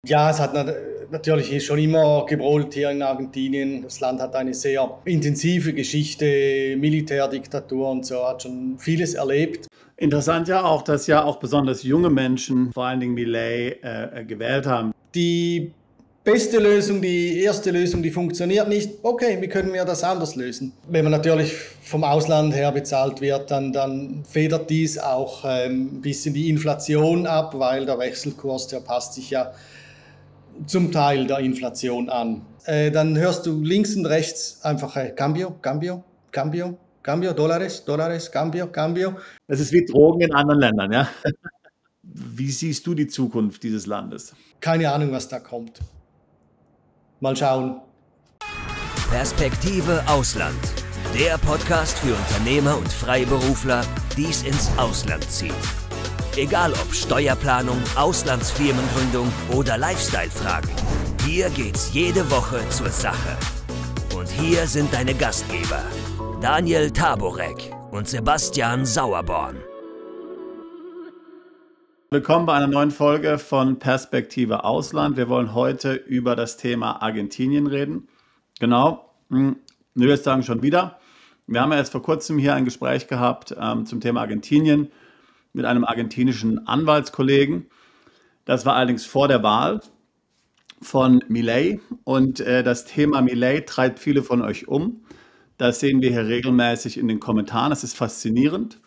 Ja, es hat natürlich schon immer gebrodelt hier in Argentinien. Das Land hat eine sehr intensive Geschichte, Militärdiktatur und so, hat schon vieles erlebt. Interessant ja auch, dass ja auch besonders junge Menschen, vor allen Dingen Milei, gewählt haben. Die beste Lösung, die erste Lösung, die funktioniert nicht. Okay, wie können wir das anders lösen? Wenn man natürlich vom Ausland her bezahlt wird, dann federt dies auch ein bisschen die Inflation ab, weil der Wechselkurs, der passt sich ja zum Teil der Inflation an. Dann hörst du links und rechts einfach Cambio, Cambio, Cambio, Cambio, Dólares, Dólares, Cambio, Cambio. Das ist wie Drogen in anderen Ländern, ja? Wie siehst du die Zukunft dieses Landes? Keine Ahnung, was da kommt. Mal schauen. Perspektive Ausland. Der Podcast für Unternehmer und Freiberufler, die es ins Ausland zieht. Egal ob Steuerplanung, Auslandsfirmengründung oder Lifestyle-Fragen. Hier geht's jede Woche zur Sache. Und hier sind deine Gastgeber, Daniel Taborek und Sebastian Sauerborn. Willkommen bei einer neuen Folge von Perspektive Ausland. Wir wollen heute über das Thema Argentinien reden. Genau, wir jetzt sagen schon wieder. Wir haben ja jetzt vor kurzem hier ein Gespräch gehabt zum Thema Argentinien mit einem argentinischen Anwaltskollegen. Das war allerdings vor der Wahl von Milei und das Thema Milei treibt viele von euch um. Das sehen wir hier regelmäßig in den Kommentaren. Das ist faszinierend.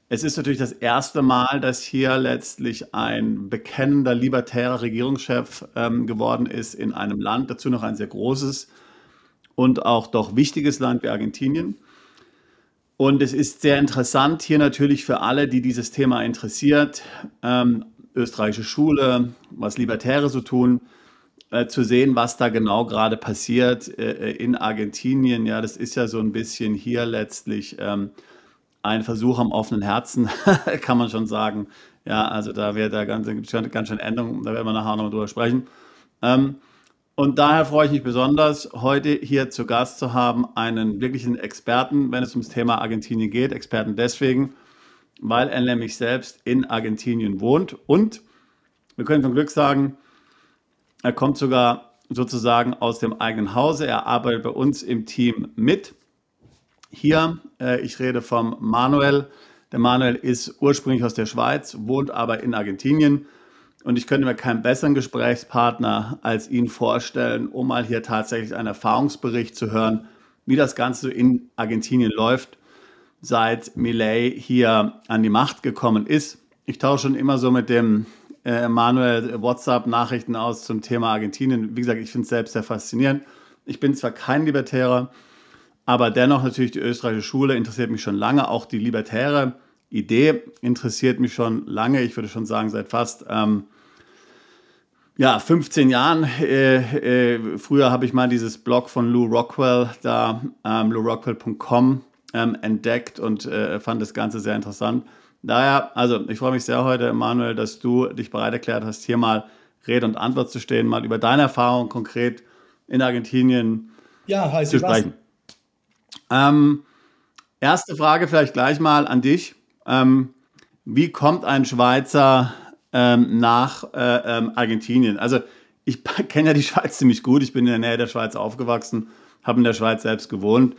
Es ist natürlich das erste Mal, dass hier letztlich ein bekennender libertärer Regierungschef geworden ist in einem Land, dazu noch ein sehr großes und auch doch wichtiges Land wie Argentinien. Und es ist sehr interessant hier natürlich für alle, die dieses Thema interessiert, österreichische Schule, was Libertäre so tun, zu sehen, was da genau gerade passiert in Argentinien. Ja, das ist ja so ein bisschen hier letztlich ein Versuch am offenen Herzen, kann man schon sagen. Ja, also da wird da ganz schön Änderungen, da werden wir nachher nochmal drüber sprechen. Und daher freue ich mich besonders, heute hier zu Gast zu haben, einen wirklichen Experten, wenn es ums Thema Argentinien geht. Experten deswegen, weil er nämlich selbst in Argentinien wohnt. Und wir können zum Glück sagen, er kommt sogar sozusagen aus dem eigenen Hause. Er arbeitet bei uns im Team mit. Hier, ich rede vom Manuel. Der Manuel ist ursprünglich aus der Schweiz, wohnt aber in Argentinien. Und ich könnte mir keinen besseren Gesprächspartner als ihn vorstellen, um mal hier tatsächlich einen Erfahrungsbericht zu hören, wie das Ganze in Argentinien läuft, seit Milei hier an die Macht gekommen ist. Ich tausche schon immer so mit dem Manuel WhatsApp-Nachrichten aus zum Thema Argentinien. Wie gesagt, ich finde es selbst sehr faszinierend. Ich bin zwar kein Libertärer, aber dennoch natürlich die österreichische Schule interessiert mich schon lange. Auch die libertäre Idee interessiert mich schon lange. Ich würde schon sagen, seit fast 15 Jahren. Früher habe ich mal dieses Blog von Lew Rockwell, da lewrockwell.com, entdeckt und fand das Ganze sehr interessant. Daher, also ich freue mich sehr heute, Manuel, dass du dich bereit erklärt hast, hier mal Rede und Antwort zu stehen, mal über deine Erfahrung konkret in Argentinien zu sprechen. Erste Frage vielleicht gleich mal an dich. Wie kommt ein Schweizer nach Argentinien? Also ich kenne ja die Schweiz ziemlich gut. Ich bin in der Nähe der Schweiz aufgewachsen, habe in der Schweiz selbst gewohnt.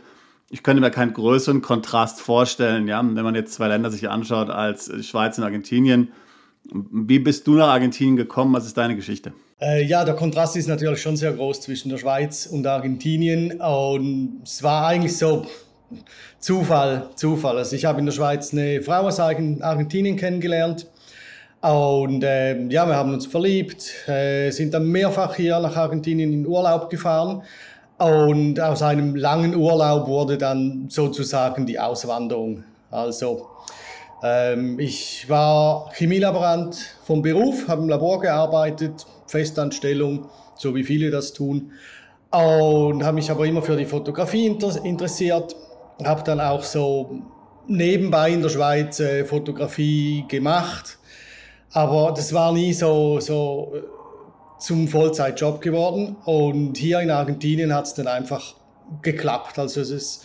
Ich könnte mir keinen größeren Kontrast vorstellen, ja, wenn man jetzt zwei Länder sich anschaut als Schweiz und Argentinien. Wie bist du nach Argentinien gekommen? Was ist deine Geschichte? Ja, der Kontrast ist natürlich schon sehr groß zwischen der Schweiz und Argentinien. Und es war eigentlich so Zufall. Also ich habe in der Schweiz eine Frau aus Argentinien kennengelernt. Und wir haben uns verliebt, sind dann mehrfach hier nach Argentinien in Urlaub gefahren. Und aus einem langen Urlaub wurde dann sozusagen die Auswanderung. Also ich war Chemielaborant vom Beruf, habe im Labor gearbeitet, Festanstellung, so wie viele das tun. Und habe mich aber immer für die Fotografie interessiert. Habe dann auch so nebenbei in der Schweiz Fotografie gemacht. Aber das war nie so zum Vollzeitjob geworden. Und hier in Argentinien hat es dann einfach geklappt. Also es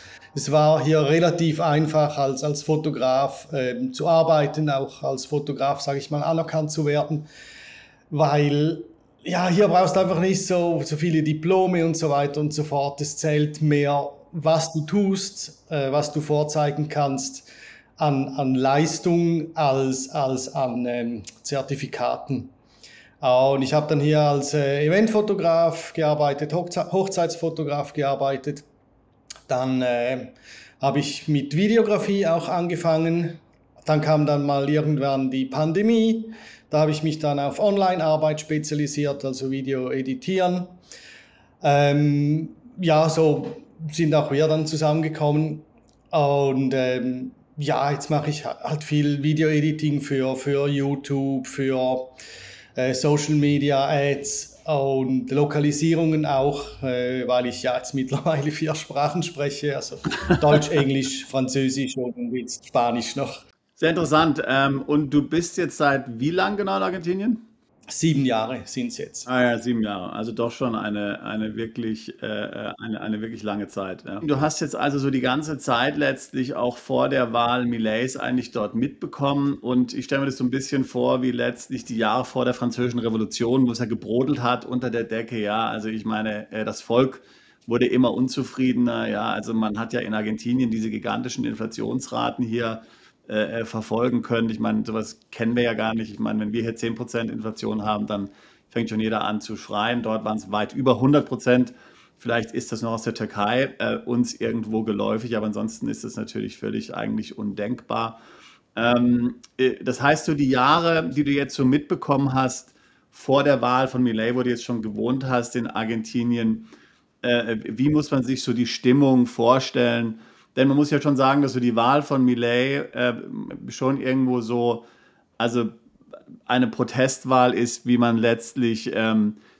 war hier relativ einfach als Fotograf zu arbeiten, auch als Fotograf, sage ich mal, anerkannt zu werden, weil ja, hier brauchst du einfach nicht so viele Diplome und so weiter und so fort. Es zählt mehr, was du tust, was du vorzeigen kannst an Leistung als an Zertifikaten. Und ich habe dann hier als Eventfotograf gearbeitet, Hochzeitsfotograf gearbeitet. Dann habe ich mit Videografie auch angefangen. Dann kam dann mal irgendwann die Pandemie. Da habe ich mich dann auf Online-Arbeit spezialisiert, also Video editieren. Ja, so sind auch wir dann zusammengekommen. Und ja, jetzt mache ich halt viel Video-Editing für YouTube, für Social Media Ads und Lokalisierungen auch, weil ich ja jetzt mittlerweile 4 Sprachen spreche, also Deutsch, Englisch, Französisch und jetzt Spanisch noch. Sehr interessant. Und du bist jetzt seit wie lang genau in Argentinien? 7 Jahre sind es jetzt. Ah ja, 7 Jahre. Also doch schon eine wirklich, eine wirklich lange Zeit. Ja. Du hast jetzt also so die ganze Zeit letztlich auch vor der Wahl Mileis eigentlich dort mitbekommen. Und ich stelle mir das so ein bisschen vor, wie letztlich die Jahre vor der Französischen Revolution, wo es ja gebrodelt hat unter der Decke. Ja, also ich meine, das Volk wurde immer unzufriedener. Ja, also man hat ja in Argentinien diese gigantischen Inflationsraten hier verfolgen können. Ich meine, sowas kennen wir ja gar nicht. Ich meine, wenn wir hier 10% Inflation haben, dann fängt schon jeder an zu schreien. Dort waren es weit über 100%. Vielleicht ist das noch aus der Türkei uns irgendwo geläufig, aber ansonsten ist das natürlich völlig eigentlich undenkbar. Das heißt, so die Jahre, die du jetzt so mitbekommen hast vor der Wahl von Milei, wo du jetzt schon gewohnt hast in Argentinien, wie muss man sich so die Stimmung vorstellen? Denn man muss ja schon sagen, dass so die Wahl von Milei schon irgendwo so, also eine Protestwahl ist, wie man letztlich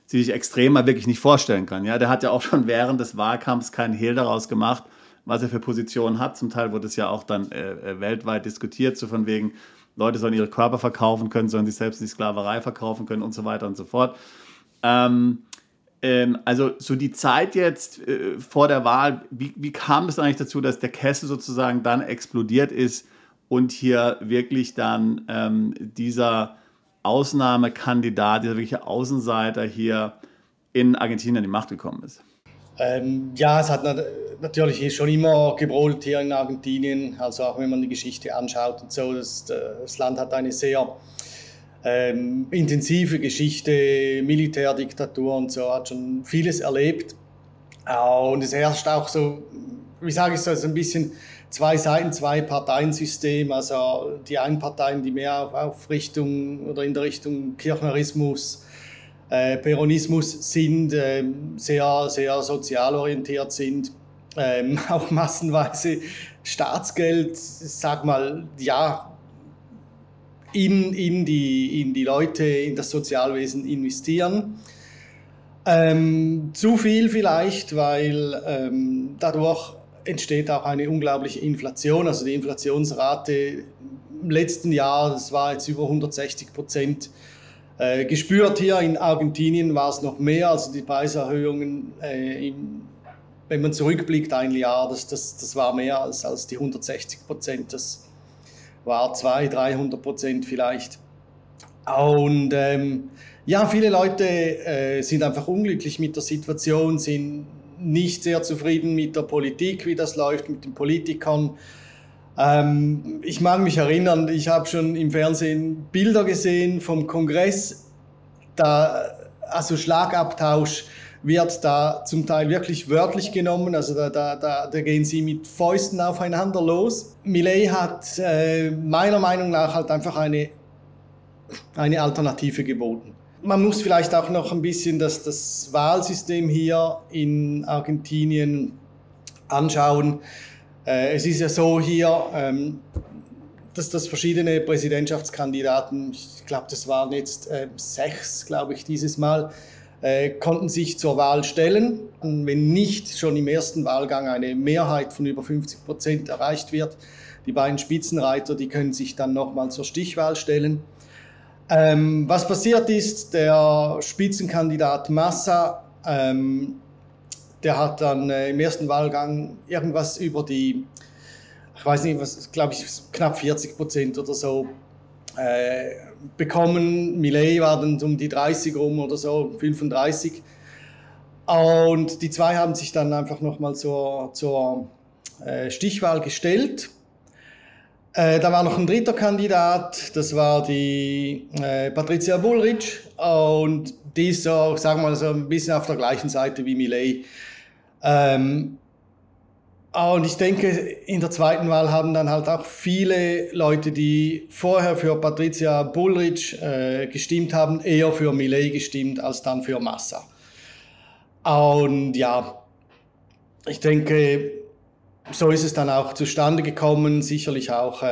sich extremer wirklich nicht vorstellen kann. Ja, der hat ja auch schon während des Wahlkampfs keinen Hehl daraus gemacht, was er für Positionen hat. Zum Teil wurde es ja auch dann weltweit diskutiert, so von wegen, Leute sollen ihre Körper verkaufen können, sollen sich selbst in die Sklaverei verkaufen können und so weiter und so fort. Also so die Zeit jetzt vor der Wahl, wie kam es eigentlich dazu, dass der Kessel sozusagen dann explodiert ist und hier wirklich dann dieser Ausnahmekandidat, dieser wirkliche Außenseiter hier in Argentinien an die Macht gekommen ist? Ja, es hat natürlich schon immer gebrodelt hier in Argentinien, also auch wenn man die Geschichte anschaut und so, das Land hat eine sehr intensive Geschichte, Militärdiktatur und so, hat schon vieles erlebt. Und es herrscht auch so, wie sage ich so, ein bisschen 2 Seiten, 2 Parteiensystem. Also die einen Parteien, die mehr auf Richtung oder in der Richtung Kirchnerismus, Peronismus sind, sehr, sehr sozial orientiert sind, auch massenweise Staatsgeld, sag mal, ja, in die Leute, in das Sozialwesen investieren. Zu viel vielleicht, weil dadurch entsteht auch eine unglaubliche Inflation. Also die Inflationsrate im letzten Jahr, das war jetzt über 160%. Gespürt hier in Argentinien war es noch mehr, also die Preiserhöhungen, wenn man zurückblickt ein Jahr, das war mehr als die 160%. Das war 200-300% vielleicht. Und ja, viele Leute sind einfach unglücklich mit der Situation, sind nicht sehr zufrieden mit der Politik, wie das läuft, mit den Politikern. Ich mag mich erinnern, ich habe schon im Fernsehen Bilder gesehen vom Kongress, also Schlagabtausch wird da zum Teil wirklich wörtlich genommen, also da gehen sie mit Fäusten aufeinander los. Milei hat meiner Meinung nach halt einfach eine Alternative geboten. Man muss vielleicht auch noch ein bisschen das Wahlsystem hier in Argentinien anschauen. Es ist ja so hier, dass das verschiedene Präsidentschaftskandidaten, ich glaube, das waren jetzt 6, glaube ich, dieses Mal, konnten sich zur Wahl stellen. Und wenn nicht schon im ersten Wahlgang eine Mehrheit von über 50% erreicht wird, die beiden Spitzenreiter, die können sich dann nochmal zur Stichwahl stellen. Was passiert ist, der Spitzenkandidat Massa, der hat dann im ersten Wahlgang irgendwas über die, ich weiß nicht, was, glaube ich, knapp 40% oder so bekommen. Milei war dann um die 30 rum oder so, 35. Und die zwei haben sich dann einfach nochmal zur Stichwahl gestellt. Da war noch ein dritter Kandidat, das war die Patricia Bullrich, und die ist so, sagen wir mal, so ein bisschen auf der gleichen Seite wie Milei. Und ich denke, in der zweiten Wahl haben dann halt auch viele Leute, die vorher für Patricia Bullrich gestimmt haben, eher für Milei gestimmt als dann für Massa. Und ja, ich denke, so ist es dann auch zustande gekommen, sicherlich auch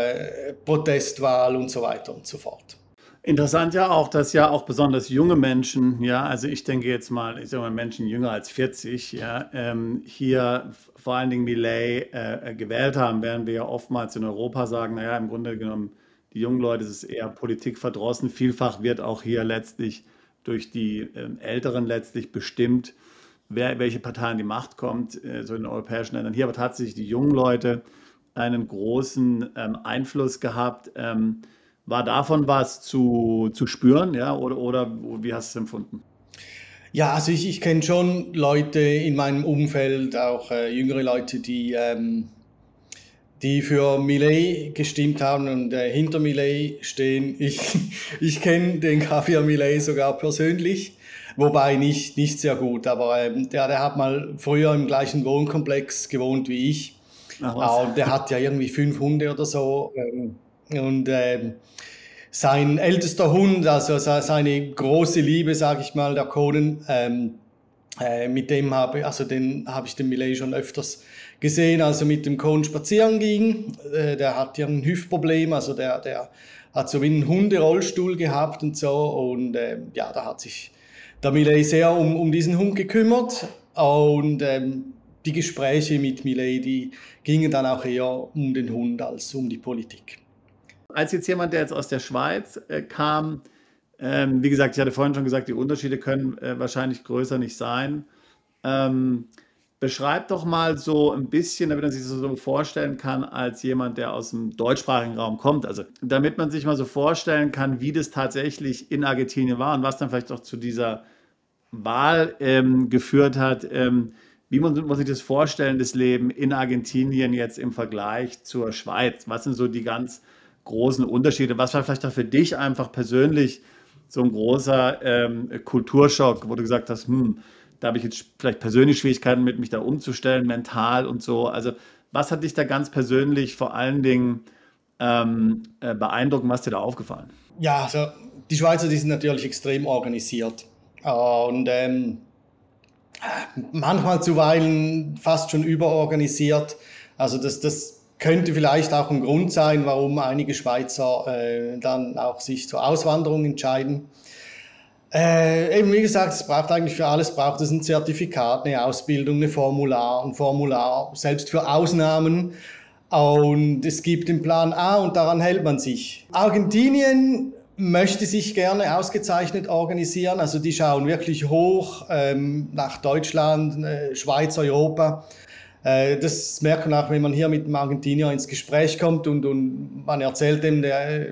Protestwahl und so weiter und so fort. Interessant ja auch, dass ja auch besonders junge Menschen, ja, also ich denke jetzt mal, ich sage mal Menschen jünger als 40, ja, hier vor allen Dingen Milei gewählt haben, während wir ja oftmals in Europa sagen, naja, im Grunde genommen, die jungen Leute, es ist eher politikverdrossen. Vielfach wird auch hier letztlich durch die Älteren letztlich bestimmt, welche Partei an die Macht kommt, so in den europäischen Ländern. Hier aber tatsächlich die jungen Leute einen großen Einfluss gehabt. War davon was zu spüren, ja, oder wie hast du es empfunden? Ja, also ich kenne schon Leute in meinem Umfeld, auch jüngere Leute, die für Milei gestimmt haben und hinter Milei stehen. Ich kenne den Javier Milei sogar persönlich, wobei nicht sehr gut, aber der hat mal früher im gleichen Wohnkomplex gewohnt wie ich. Und der hat ja irgendwie 5 Hunde oder so. Und sein ältester Hund, also seine große Liebe, sage ich mal, der Conan, mit dem habe ich den Milei schon öfters gesehen, als er mit dem Conan spazieren ging. Der hat ja ein Hüftproblem, also der hat so wie einen Hunderollstuhl gehabt und so. Und ja, da hat sich der Milei sehr um diesen Hund gekümmert. Und die Gespräche mit Milei, die gingen dann auch eher um den Hund als um die Politik. Als jetzt jemand, der jetzt aus der Schweiz kam, wie gesagt, ich hatte vorhin schon gesagt, die Unterschiede können wahrscheinlich größer nicht sein. Beschreib doch mal so ein bisschen, damit man sich das so vorstellen kann, als jemand, der aus dem deutschsprachigen Raum kommt. Also damit man sich mal so vorstellen kann, wie das tatsächlich in Argentinien war und was dann vielleicht auch zu dieser Wahl geführt hat. Wie muss sich das vorstellen, das Leben in Argentinien jetzt im Vergleich zur Schweiz? Was sind so die ganz großen Unterschiede? Was war vielleicht auch für dich einfach persönlich so ein großer Kulturschock, wo du gesagt hast, da habe ich jetzt vielleicht persönlich Schwierigkeiten mit, mich da umzustellen, mental und so. Also was hat dich da ganz persönlich vor allen Dingen beeindruckt, was dir da aufgefallen? Ja, also die Schweizer, die sind natürlich extrem organisiert und manchmal zuweilen fast schon überorganisiert. Also das könnte vielleicht auch ein Grund sein, warum einige Schweizer dann auch sich zur Auswanderung entscheiden. Eben wie gesagt, es braucht eigentlich für alles, braucht es ein Zertifikat, eine Ausbildung, ein Formular, selbst für Ausnahmen. Und es gibt den Plan A und daran hält man sich. Argentinien möchte sich gerne ausgezeichnet organisieren, also die schauen wirklich hoch nach Deutschland, Schweiz, Europa. Das merkt man auch, wenn man hier mit dem Argentinier ins Gespräch kommt und man erzählt dem,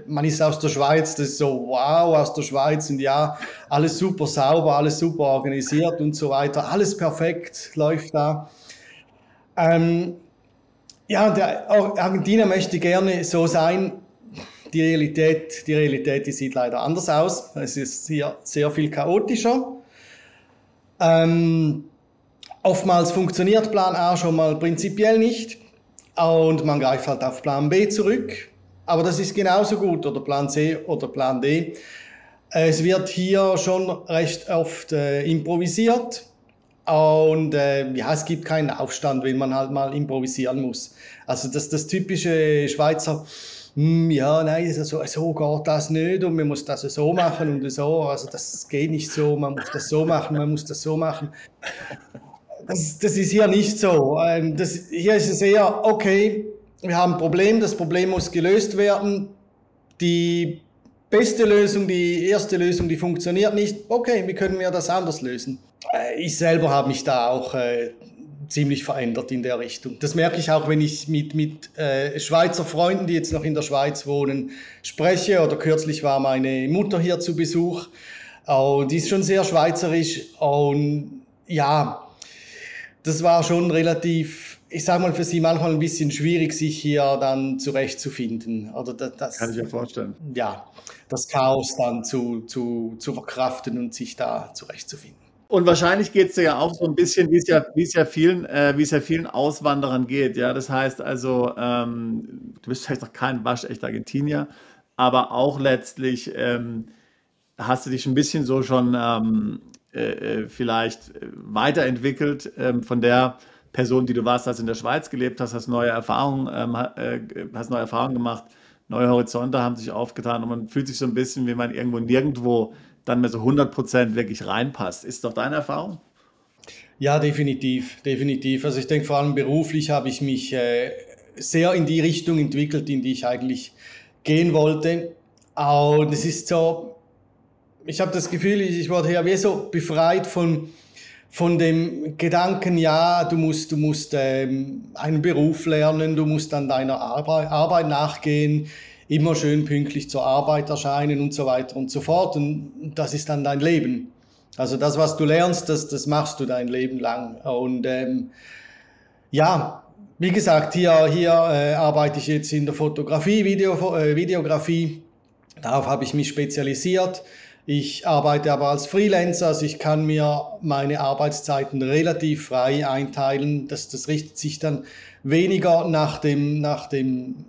man ist aus der Schweiz, das ist so, wow, aus der Schweiz, und ja, alles super sauber, alles super organisiert und so weiter, alles perfekt läuft da. Ja, der Argentinier möchte gerne so sein. Die Realität, die sieht leider anders aus. Es ist hier sehr viel chaotischer. Oftmals funktioniert Plan A schon mal prinzipiell nicht und man greift halt auf Plan B zurück. Aber das ist genauso gut, oder Plan C oder Plan D. Es wird hier schon recht oft improvisiert und ja, es gibt keinen Aufstand, wenn man halt mal improvisieren muss. Also das typische Schweizer, ja, nein, so geht das nicht und man muss das so machen und so, also das geht nicht so, man muss das so machen, man muss das so machen. Das ist hier nicht so. Hier ist es eher, okay, wir haben ein Problem, das Problem muss gelöst werden. Die beste Lösung, die erste Lösung, die funktioniert nicht. Okay, wie können wir das anders lösen? Ich selber habe mich da auch ziemlich verändert in der Richtung. Das merke ich auch, wenn ich mit Schweizer Freunden, die jetzt noch in der Schweiz wohnen, spreche. Oder kürzlich war meine Mutter hier zu Besuch. Die ist schon sehr schweizerisch. Und ja, das war schon relativ, ich sage mal, für sie manchmal ein bisschen schwierig, sich hier dann zurechtzufinden. Oder das Kann ich mir vorstellen. Ja, das Chaos dann zu verkraften und sich da zurechtzufinden. Und wahrscheinlich geht es dir ja auch so ein bisschen, wie es ja vielen Auswanderern geht. Ja? Das heißt also, du bist vielleicht noch kein waschechter Argentinier, aber auch letztlich hast du dich ein bisschen so schon vielleicht weiterentwickelt von der Person, die du warst, als du in der Schweiz gelebt hast, hast neue Erfahrungen gemacht, neue Horizonte haben sich aufgetan und man fühlt sich so ein bisschen, wie man irgendwo nirgendwo dann mehr so 100% wirklich reinpasst. Ist doch deine Erfahrung? Ja, definitiv. Also ich denke, vor allem beruflich habe ich mich sehr in die Richtung entwickelt, in die ich eigentlich gehen wollte. Und es ist so, ich habe das Gefühl, ich wurde hier wie so befreit von dem Gedanken, ja, du musst einen Beruf lernen, du musst an deiner Arbeit nachgehen, immer schön pünktlich zur Arbeit erscheinen und so weiter und so fort. Und das ist dann dein Leben. Also das, was du lernst, das machst du dein Leben lang. Und ja, wie gesagt, hier arbeite ich jetzt in der Fotografie, Videografie. Darauf habe ich mich spezialisiert. Ich arbeite aber als Freelancer, also ich kann mir meine Arbeitszeiten relativ frei einteilen. Das richtet sich dann weniger nach einem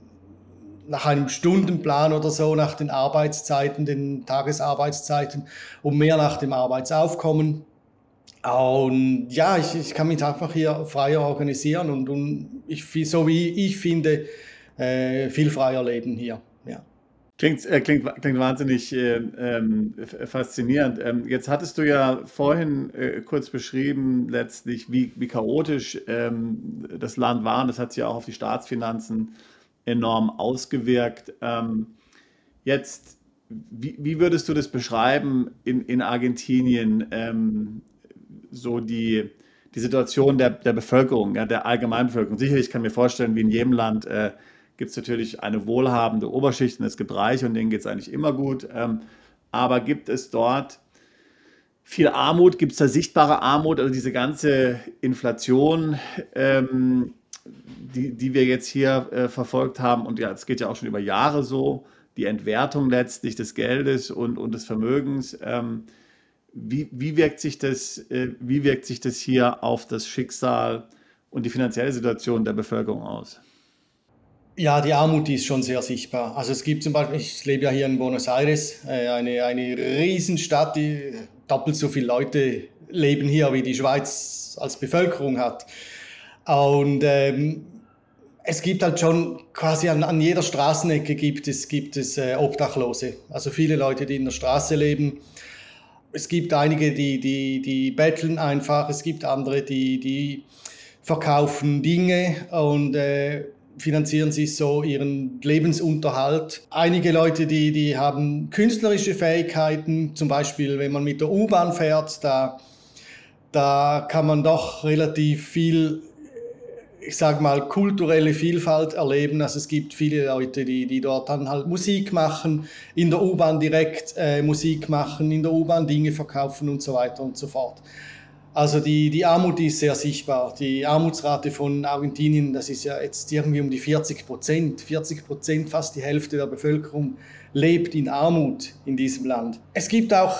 Stundenplan oder so, nach den Arbeitszeiten, den Tagesarbeitszeiten und mehr nach dem Arbeitsaufkommen. Und ja, ich kann mich einfach hier freier organisieren und so wie ich finde, viel freier leben hier. Ja. Klingt wahnsinnig faszinierend. Jetzt hattest du ja vorhin kurz beschrieben, letztlich, wie chaotisch das Land war. Und das hat sich ja auch auf die Staatsfinanzen enorm ausgewirkt. Jetzt, wie würdest du das beschreiben in Argentinien, so die Situation der Bevölkerung, ja, der Allgemeinbevölkerung? Sicherlich kann ich mir vorstellen, wie in jedem Land gibt es natürlich eine wohlhabende Oberschicht und es gibt Reiche und denen geht es eigentlich immer gut. Aber gibt es dort viel Armut? Gibt es da sichtbare Armut? Also diese ganze Inflation, die wir jetzt hier verfolgt haben, und ja, es geht ja auch schon über Jahre so, die Entwertung letztlich des Geldes und des Vermögens. Wie wirkt sich das hier auf das Schicksal und die finanzielle Situation der Bevölkerung aus? Ja, die Armut, die ist schon sehr sichtbar. Also es gibt zum Beispiel, ich lebe ja hier in Buenos Aires, eine Riesenstadt, die doppelt so viele Leute leben hier, wie die Schweiz als Bevölkerung hat. Und es gibt halt schon quasi an jeder Straßenecke gibt es Obdachlose. Also viele Leute, die in der Straße leben. Es gibt einige, die betteln einfach. Es gibt andere, die verkaufen Dinge und finanzieren sich so ihren Lebensunterhalt. Einige Leute, die haben künstlerische Fähigkeiten, zum Beispiel wenn man mit der U-Bahn fährt, da kann man doch relativ viel, ich sage mal, kulturelle Vielfalt erleben. Also es gibt viele Leute, die dort dann halt Musik machen, in der U-Bahn direkt Musik machen, in der U-Bahn Dinge verkaufen und so weiter und so fort. Also die Armut, die ist sehr sichtbar. Die Armutsrate von Argentinien, das ist ja jetzt irgendwie um die 40%. 40%, fast die Hälfte der Bevölkerung lebt in Armut in diesem Land. Es gibt auch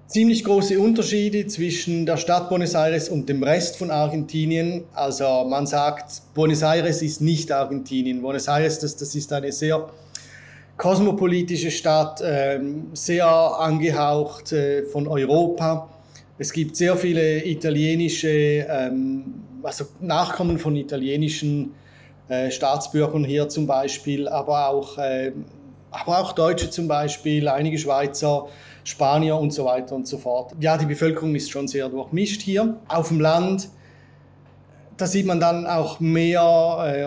ziemlich große Unterschiede zwischen der Stadt Buenos Aires und dem Rest von Argentinien. Also man sagt, Buenos Aires ist nicht Argentinien. Buenos Aires, das ist eine sehr kosmopolitische Stadt, sehr angehaucht von Europa. Es gibt sehr viele italienische, also Nachkommen von italienischen Staatsbürgern hier zum Beispiel, aber auch Deutsche zum Beispiel, einige Schweizer, Spanier und so weiter und so fort. Ja, die Bevölkerung ist schon sehr durchmischt hier. Auf dem Land, da sieht man dann auch mehr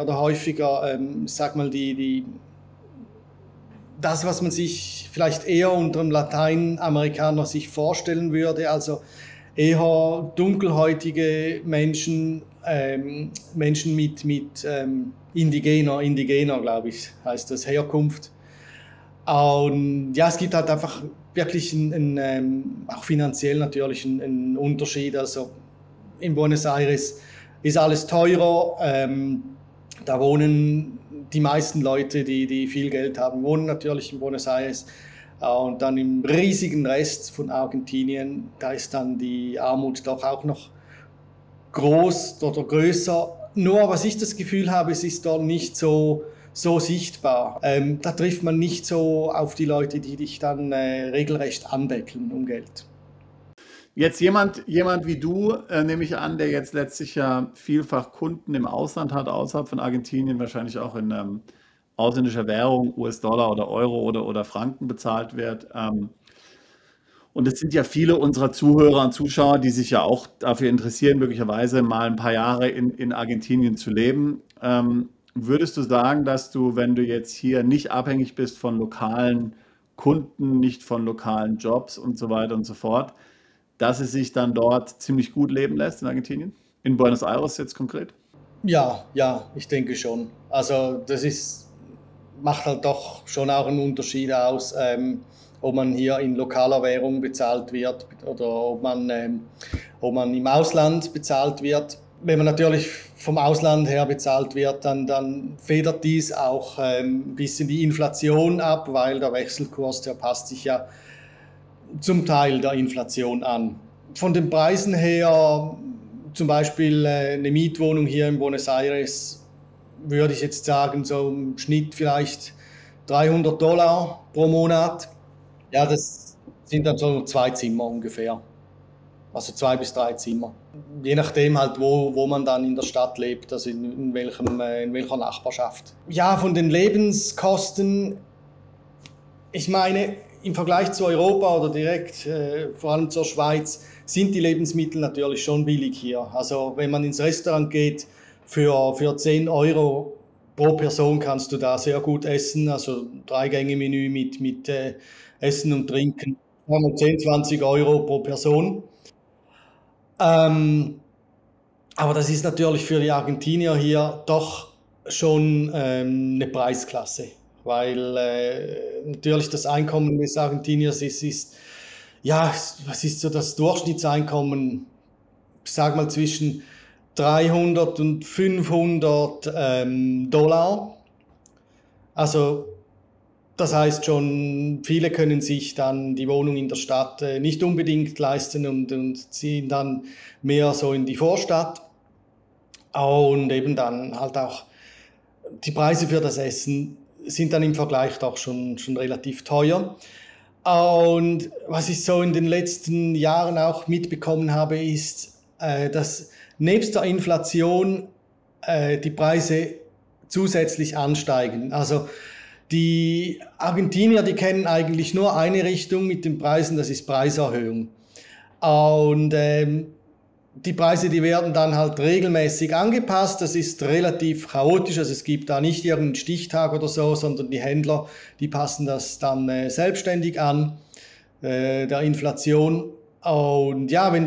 oder häufiger, sag mal, das, was man sich vielleicht eher unter einem Lateinamerikaner sich vorstellen würde, also eher dunkelhäutige Menschen, Menschen mit indigener, glaube ich, heißt das, Herkunft. Und ja, es gibt halt einfach wirklich auch finanziell natürlich einen Unterschied. Also in Buenos Aires ist alles teurer. Da wohnen die meisten Leute, die viel Geld haben, wohnen natürlich in Buenos Aires. Und dann im riesigen Rest von Argentinien, da ist dann die Armut doch auch noch groß oder größer. Nur was ich das Gefühl habe, es ist dort nicht so sichtbar. Da trifft man nicht so auf die Leute, die dich dann regelrecht anbeckeln um Geld. Jetzt jemand wie du, nehme ich an, der jetzt letztlich ja vielfach Kunden im Ausland hat, außerhalb von Argentinien, wahrscheinlich auch in ausländischer Währung, US-Dollar oder Euro oder Franken bezahlt wird. Und es sind ja viele unserer Zuhörer und Zuschauer, die sich ja auch dafür interessieren, möglicherweise mal ein paar Jahre in Argentinien zu leben. Würdest du sagen, dass du, wenn du jetzt hier nicht abhängig bist von lokalen Kunden, nicht von lokalen Jobs und so weiter und so fort, dass es sich dann dort ziemlich gut leben lässt in Argentinien? In Buenos Aires jetzt konkret? Ja, ich denke schon. Also das macht halt doch schon auch einen Unterschied aus, ob man hier in lokaler Währung bezahlt wird oder ob man im Ausland bezahlt wird. Wenn man natürlich vom Ausland her bezahlt wird, dann federt dies auch ein bisschen die Inflation ab, weil der Wechselkurs, der passt sich ja zum Teil der Inflation an. Von den Preisen her, zum Beispiel eine Mietwohnung hier in Buenos Aires, würde ich jetzt sagen, so im Schnitt vielleicht $300 pro Monat. Ja, das sind dann so 2 Zimmer ungefähr. Also 2 bis 3 Zimmer. Je nachdem halt, wo man dann in der Stadt lebt, also in welcher Nachbarschaft. Ja, von den Lebenskosten, ich meine, im Vergleich zu Europa oder direkt, vor allem zur Schweiz, sind die Lebensmittel natürlich schon billig hier. Also wenn man ins Restaurant geht, für 10 Euro pro Person kannst du da sehr gut essen. Also 3-Gänge-Menü mit Essen und Trinken, 10, 20 Euro pro Person. Aber das ist natürlich für die Argentinier hier doch schon eine Preisklasse, weil natürlich das Einkommen des Argentiniers ist, was ist so das Durchschnittseinkommen, ich sage mal zwischen 300 und 500 Dollar. Also das heißt schon, viele können sich dann die Wohnung in der Stadt nicht unbedingt leisten und ziehen dann mehr so in die Vorstadt. Und eben dann halt auch die Preise für das Essen sind dann im Vergleich doch schon relativ teuer. Und was ich so in den letzten Jahren auch mitbekommen habe, ist, dass nebst der Inflation die Preise zusätzlich ansteigen. Also die Argentinier, die kennen eigentlich nur eine Richtung mit den Preisen, das ist Preiserhöhung. Und die Preise, die werden dann halt regelmäßig angepasst. Das ist relativ chaotisch, also es gibt da nicht irgendeinen Stichtag oder so, sondern die Händler, die passen das dann selbstständig an, der Inflation. Und ja, wenn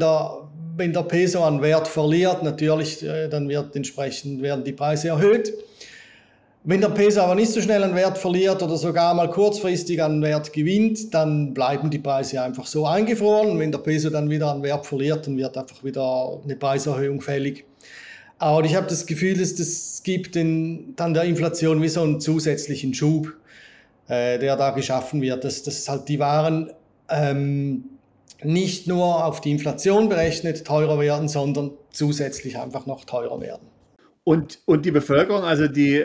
der Peso an Wert verliert, natürlich, dann werden die Preise erhöht. Wenn der Peso aber nicht so schnell an Wert verliert oder sogar mal kurzfristig an Wert gewinnt, dann bleiben die Preise einfach so eingefroren. Und wenn der Peso dann wieder an Wert verliert, dann wird einfach wieder eine Preiserhöhung fällig. Und ich habe das Gefühl, dass das gibt dann der Inflation wie so einen zusätzlichen Schub, der da geschaffen wird, dass halt die Waren nicht nur auf die Inflation berechnet teurer werden, sondern zusätzlich einfach noch teurer werden. Und die Bevölkerung, also die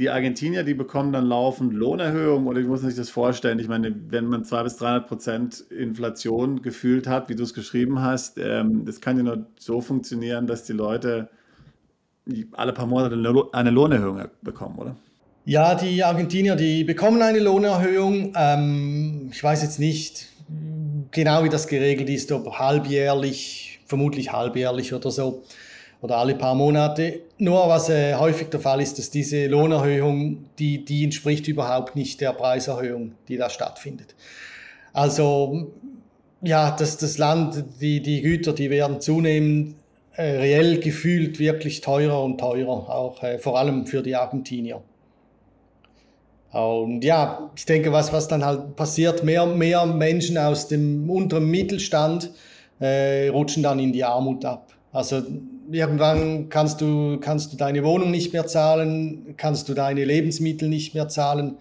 Argentinier, die bekommen dann laufend Lohnerhöhungen, oder wie muss man sich das vorstellen? Ich meine, wenn man 200 bis 300% Inflation gefühlt hat, wie du es geschrieben hast, das kann ja nur so funktionieren, dass die Leute alle paar Monate eine Lohnerhöhung bekommen, oder? Ja, die Argentinier, die bekommen eine Lohnerhöhung. Ich weiß jetzt nicht genau, wie das geregelt ist, ob halbjährlich, vermutlich halbjährlich oder so, oder alle paar Monate. Nur was häufig der Fall ist, dass diese Lohnerhöhung, die entspricht überhaupt nicht der Preiserhöhung, die da stattfindet. Also ja, das Land, die Güter, die werden zunehmend reell gefühlt wirklich teurer und teurer, auch vor allem für die Argentinier. Und ja, ich denke, was dann halt passiert, mehr Menschen aus dem unteren Mittelstand rutschen dann in die Armut ab. Also irgendwann kannst du deine Wohnung nicht mehr zahlen, kannst du deine Lebensmittel nicht mehr zahlen.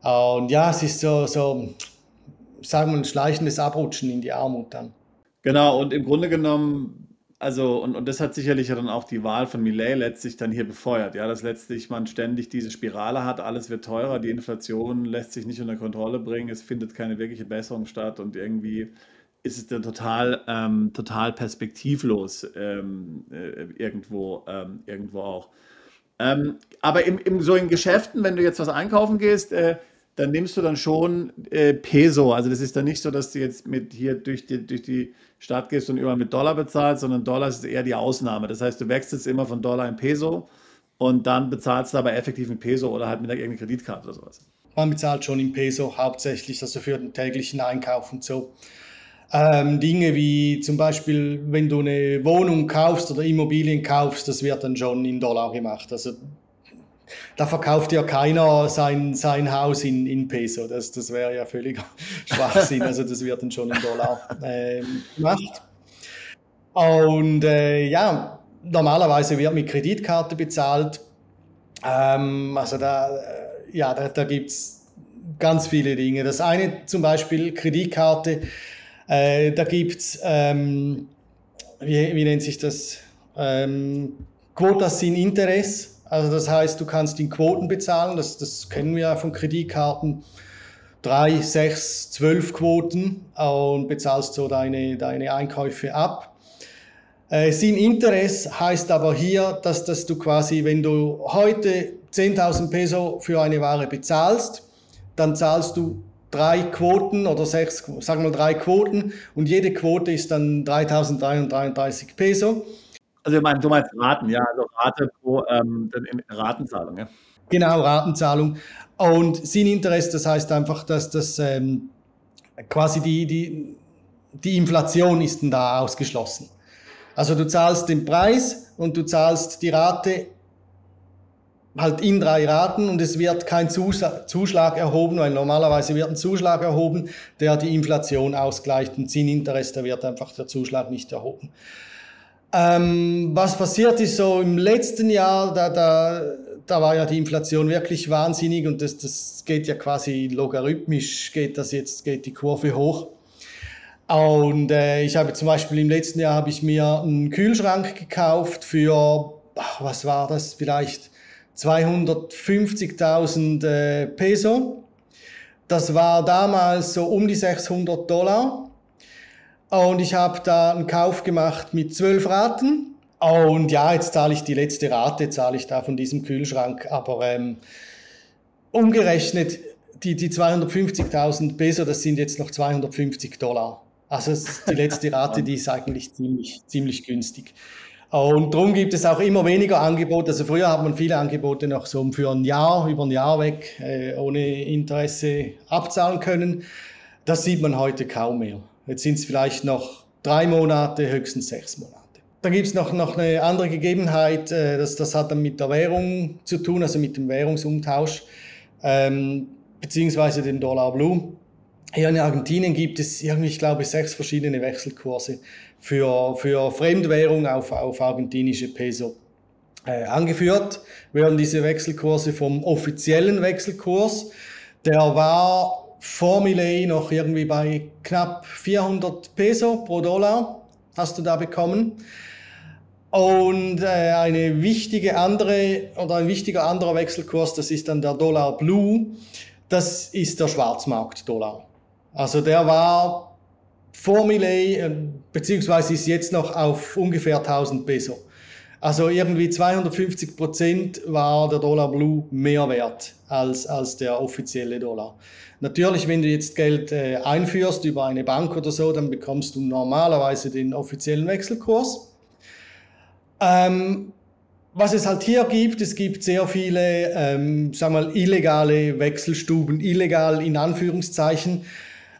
Und ja, es ist so sagen wir, ein schleichendes Abrutschen in die Armut dann. Genau, und im Grunde genommen, also, und das hat sicherlich ja dann auch die Wahl von Milei letztlich dann hier befeuert, ja, dass letztlich man ständig diese Spirale hat, alles wird teurer, die Inflation lässt sich nicht unter Kontrolle bringen, es findet keine wirkliche Besserung statt und irgendwie ist es dann total perspektivlos irgendwo auch. Aber so in Geschäften, wenn du jetzt was einkaufen gehst, dann nimmst du dann schon Peso. Also das ist dann nicht so, dass du jetzt mit hier durch die Stadt gehst und überall mit Dollar bezahlst, sondern Dollar ist eher die Ausnahme. Das heißt, du wechselst immer von Dollar in Peso und dann bezahlst du aber effektiv in Peso oder halt mit irgendeiner Kreditkarte oder sowas. Man bezahlt schon in Peso hauptsächlich, also für den täglichen Einkauf und so. Dinge wie zum Beispiel, wenn du eine Wohnung kaufst oder Immobilien kaufst, das wird dann schon in Dollar gemacht. Also da verkauft ja keiner sein Haus in Peso. Das wäre ja völliger Schwachsinn. Also das wird dann schon in Dollar gemacht. Und ja, normalerweise wird mit Kreditkarte bezahlt. Also da gibt es ganz viele Dinge. Das eine zum Beispiel Kreditkarte, da gibt es, wie nennt sich das, Quotas sin Interés. Also das heißt, du kannst in Quoten bezahlen, das kennen wir ja von Kreditkarten, 3, 6, 12 Quoten und bezahlst so deine Einkäufe ab. Sin Interés heißt aber hier, dass du quasi, wenn du heute 10.000 Peso für eine Ware bezahlst, dann zahlst du 3 Quoten oder 6, sagen wir 3 Quoten und jede Quote ist dann 3.333 Peso. Also du meinst Raten, ja, also Rate pro Ratenzahlung, ja. Genau, Ratenzahlung. Und Sin Interés, das heißt einfach, dass das quasi die Inflation ist dann da ausgeschlossen. Also du zahlst den Preis und du zahlst die Rate halt in 3 Raten und es wird kein Zuschlag erhoben, weil normalerweise wird ein Zuschlag erhoben, der die Inflation ausgleicht und Sin Interés, da wird einfach der Zuschlag nicht erhoben. Was passiert ist so im letzten Jahr, da war ja die Inflation wirklich wahnsinnig und das geht ja quasi logarithmisch, geht die Kurve hoch. Und ich habe zum Beispiel im letzten Jahr habe ich mir einen Kühlschrank gekauft für, was war das, vielleicht 250.000 Peso. Das war damals so um die $600. Und ich habe da einen Kauf gemacht mit 12 Raten. Und ja, jetzt zahle ich die letzte Rate, zahle ich da von diesem Kühlschrank. Aber umgerechnet, die 250.000 Peso, das sind jetzt noch $250. Also die letzte Rate, die ist eigentlich ziemlich günstig. Und darum gibt es auch immer weniger Angebote. Also früher hat man viele Angebote noch so für ein Jahr, über ein Jahr weg, ohne Interesse abzahlen können. Das sieht man heute kaum mehr. Jetzt sind es vielleicht noch 3 Monate, höchstens 6 Monate. Dann gibt es noch eine andere Gegebenheit, das hat dann mit der Währung zu tun, also mit dem Währungsumtausch, beziehungsweise den Dollar Blue. Hier in Argentinien gibt es irgendwie, ich glaube, 6 verschiedene Wechselkurse für Fremdwährung auf argentinische Peso. Angeführt werden diese Wechselkurse vom offiziellen Wechselkurs. Der war vor Milei noch irgendwie bei knapp 400 Peso pro Dollar, hast du da bekommen. Und ein wichtiger anderer Wechselkurs, das ist dann der Dollar Blue, das ist der Schwarzmarkt-Dollar. Also der war vor Milei, beziehungsweise ist jetzt noch auf ungefähr 1000 Peso. Also irgendwie 250% war der Dollar Blue mehr wert als der offizielle Dollar. Natürlich, wenn du jetzt Geld einführst über eine Bank oder so, dann bekommst du normalerweise den offiziellen Wechselkurs. Was es halt hier gibt, es gibt sehr viele, illegale Wechselstuben, illegal in Anführungszeichen.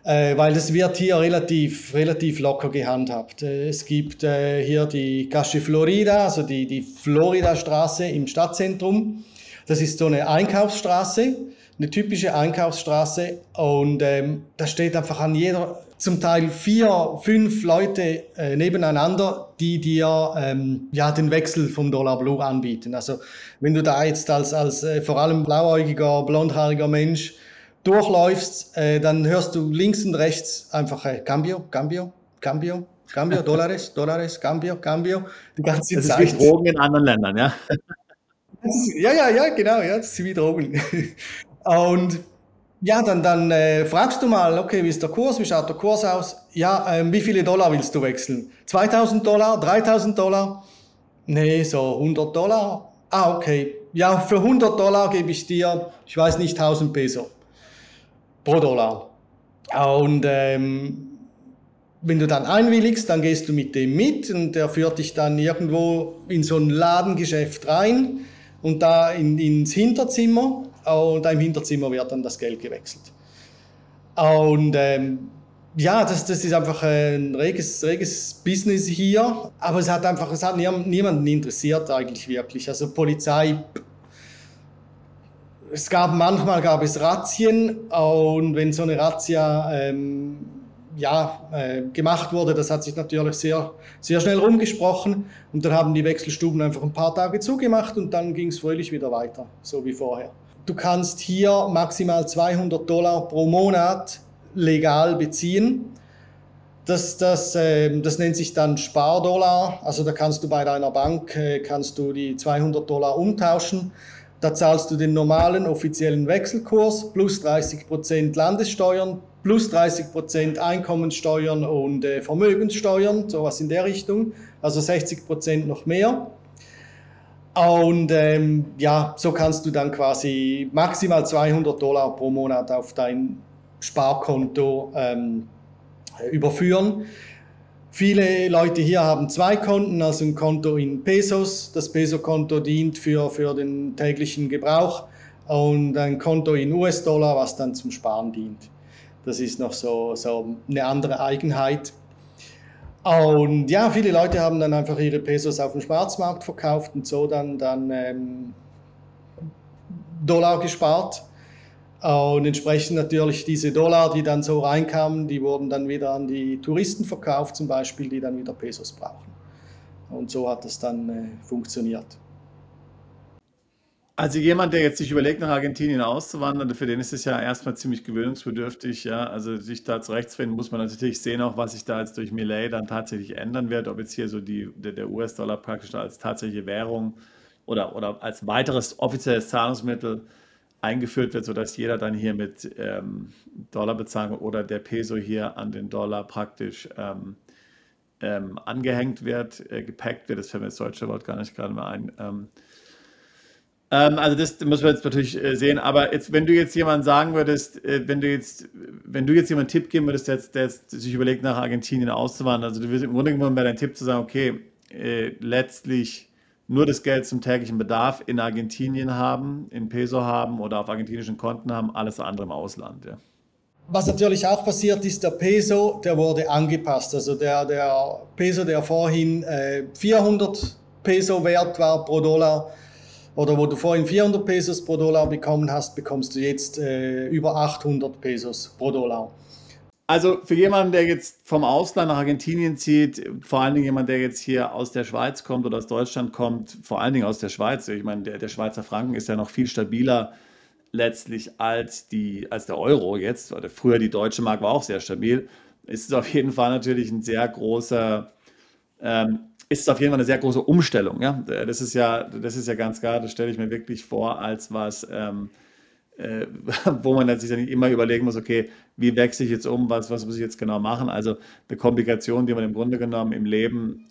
weil das wird hier relativ locker gehandhabt. Es gibt hier die Calle Florida, also die Florida-Straße im Stadtzentrum. Das ist so eine Einkaufsstraße, eine typische Einkaufsstraße, und da steht einfach an jeder, zum Teil 4, 5 Leute nebeneinander, die dir den Wechsel vom Dollar Blue anbieten. Also wenn du da jetzt als vor allem blauäugiger, blondhaariger Mensch durchläufst, dann hörst du links und rechts einfach Cambio, Cambio, Cambio, Cambio, Dólares, Dólares, Cambio, Cambio, die ganze Das ist Zeit. wie Drogen in anderen Ländern, ja? Ja, genau, ja, das ist wie Drogen. Und ja, dann fragst du mal, okay, wie ist der Kurs, wie schaut der Kurs aus? Ja, wie viele Dollar willst du wechseln? 2.000 Dollar, 3.000 Dollar? Nee, so 100 Dollar. Ah, okay. Ja, für 100 Dollar gebe ich dir, ich weiß nicht, 1.000 Peso pro Dollar. Und wenn du dann einwilligst, dann gehst du mit dem mit und der führt dich dann irgendwo in so ein Ladengeschäft rein und da ins Hinterzimmer, und da im Hinterzimmer wird dann das Geld gewechselt. Und das ist einfach ein reges Business hier, aber es hat niemanden interessiert eigentlich wirklich. Also Polizei, manchmal gab es Razzien, und wenn so eine Razzia gemacht wurde, das hat sich natürlich sehr, sehr schnell rumgesprochen, und dann haben die Wechselstuben einfach ein paar Tage zugemacht und dann ging es fröhlich wieder weiter, so wie vorher. Du kannst hier maximal 200 Dollar pro Monat legal beziehen. Das nennt sich dann Spardollar, also da kannst du bei deiner Bank die 200 Dollar umtauschen. Da zahlst du den normalen offiziellen Wechselkurs plus 30% Landessteuern, plus 30% Einkommenssteuern und Vermögenssteuern, sowas in der Richtung, also 60% noch mehr. Und so kannst du dann quasi maximal 200 Dollar pro Monat auf dein Sparkonto überführen. Viele Leute hier haben 2 Konten, also ein Konto in Pesos. Das Peso-Konto dient für den täglichen Gebrauch, und ein Konto in US-Dollar, was dann zum Sparen dient. Das ist noch so eine andere Eigenheit. Und ja, viele Leute haben dann einfach ihre Pesos auf dem Schwarzmarkt verkauft und so dann Dollar gespart. Und entsprechend natürlich diese Dollar, die dann so reinkamen, die wurden dann wieder an die Touristen verkauft, zum Beispiel, die dann wieder Pesos brauchen. Und so hat das dann funktioniert. Also jemand, der jetzt sich überlegt, nach Argentinien auszuwandern, für den ist es ja erstmal ziemlich gewöhnungsbedürftig, ja. Also sich da zurechtfinden, muss man natürlich sehen, auch was sich da jetzt durch Milei dann tatsächlich ändern wird, ob jetzt hier so der US-Dollar praktisch als tatsächliche Währung oder als weiteres offizielles Zahlungsmittel eingeführt wird, sodass jeder dann hier mit Dollar bezahlen oder der Peso hier an den Dollar praktisch angehängt wird, gepackt wird. Das fällt mir das deutsche Wort gar nicht gerade mal ein. Also das müssen wir jetzt natürlich sehen, aber jetzt, wenn du jetzt jemandem sagen würdest, wenn du jetzt jemandem einen Tipp geben würdest, der jetzt sich überlegt, nach Argentinien auszuwandern, also du würdest im Grunde genommen wäre dein Tipp zu sagen, okay, letztlich nur das Geld zum täglichen Bedarf in Argentinien haben, in Peso haben oder auf argentinischen Konten haben, alles andere im Ausland, ja. Was natürlich auch passiert ist, der Peso, der wurde angepasst. Also der Peso, der vorhin 400 Peso wert war pro Dollar, oder wo du vorhin 400 Pesos pro Dollar bekommen hast, bekommst du jetzt über 800 Pesos pro Dollar. Also für jemanden, der jetzt vom Ausland nach Argentinien zieht, vor allen Dingen jemand, der jetzt hier aus der Schweiz kommt oder aus Deutschland kommt, vor allen Dingen aus der Schweiz, ich meine, der Schweizer Franken ist ja noch viel stabiler letztlich als der Euro jetzt, oder früher die Deutsche Mark war auch sehr stabil, ist es auf jeden Fall natürlich eine sehr große Umstellung. Ja? Das ist ja ganz klar, das stelle ich mir wirklich vor, als was, wo man sich dann immer überlegen muss, okay, wie wechsle ich jetzt um, was muss ich jetzt genau machen? Also eine Komplikation, die man im Grunde genommen im Leben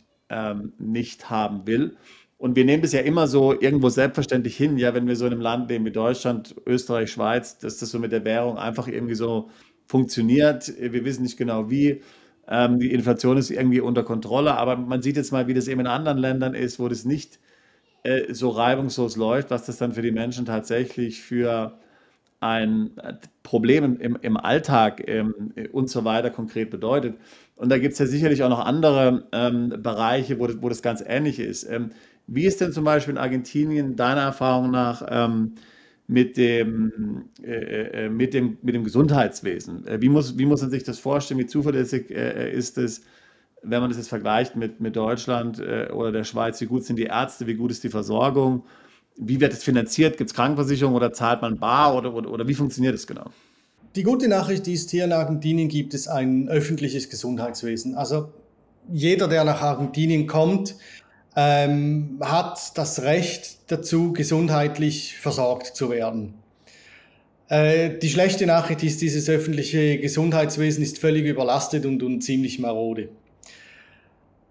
nicht haben will. Und wir nehmen das ja immer so irgendwo selbstverständlich hin, ja, wenn wir so in einem Land leben wie Deutschland, Österreich, Schweiz, dass das so mit der Währung einfach irgendwie so funktioniert. Wir wissen nicht genau wie. Die Inflation ist irgendwie unter Kontrolle, aber man sieht jetzt mal, wie das eben in anderen Ländern ist, wo das nicht so reibungslos läuft, was das dann für die Menschen tatsächlich für ein Problem im Alltag und so weiter konkret bedeutet. Und da gibt es ja sicherlich auch noch andere Bereiche, wo das ganz ähnlich ist. Wie ist denn zum Beispiel in Argentinien deiner Erfahrung nach mit dem Gesundheitswesen? Wie muss man sich das vorstellen? Wie zuverlässig ist es, wenn man das jetzt vergleicht mit Deutschland oder der Schweiz? Wie gut sind die Ärzte? Wie gut ist die Versorgung? Wie wird es finanziert? Gibt es Krankenversicherung oder zahlt man bar oder wie funktioniert es genau? Die gute Nachricht ist, hier in Argentinien gibt es ein öffentliches Gesundheitswesen. Also jeder, der nach Argentinien kommt, hat das Recht dazu, gesundheitlich versorgt zu werden. Die schlechte Nachricht ist, dieses öffentliche Gesundheitswesen ist völlig überlastet und ziemlich marode.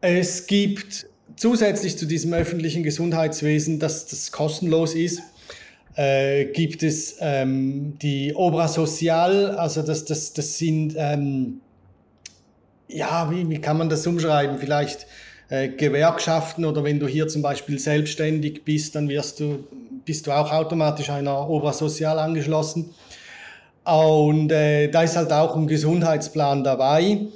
Es gibt zusätzlich zu diesem öffentlichen Gesundheitswesen, das kostenlos ist, gibt es die Obra Social, also das sind, ja, wie kann man das umschreiben? Vielleicht Gewerkschaften, oder wenn du hier zum Beispiel selbstständig bist, dann bist du auch automatisch einer Obra Social angeschlossen. Und da ist halt auch ein Gesundheitsplan dabei.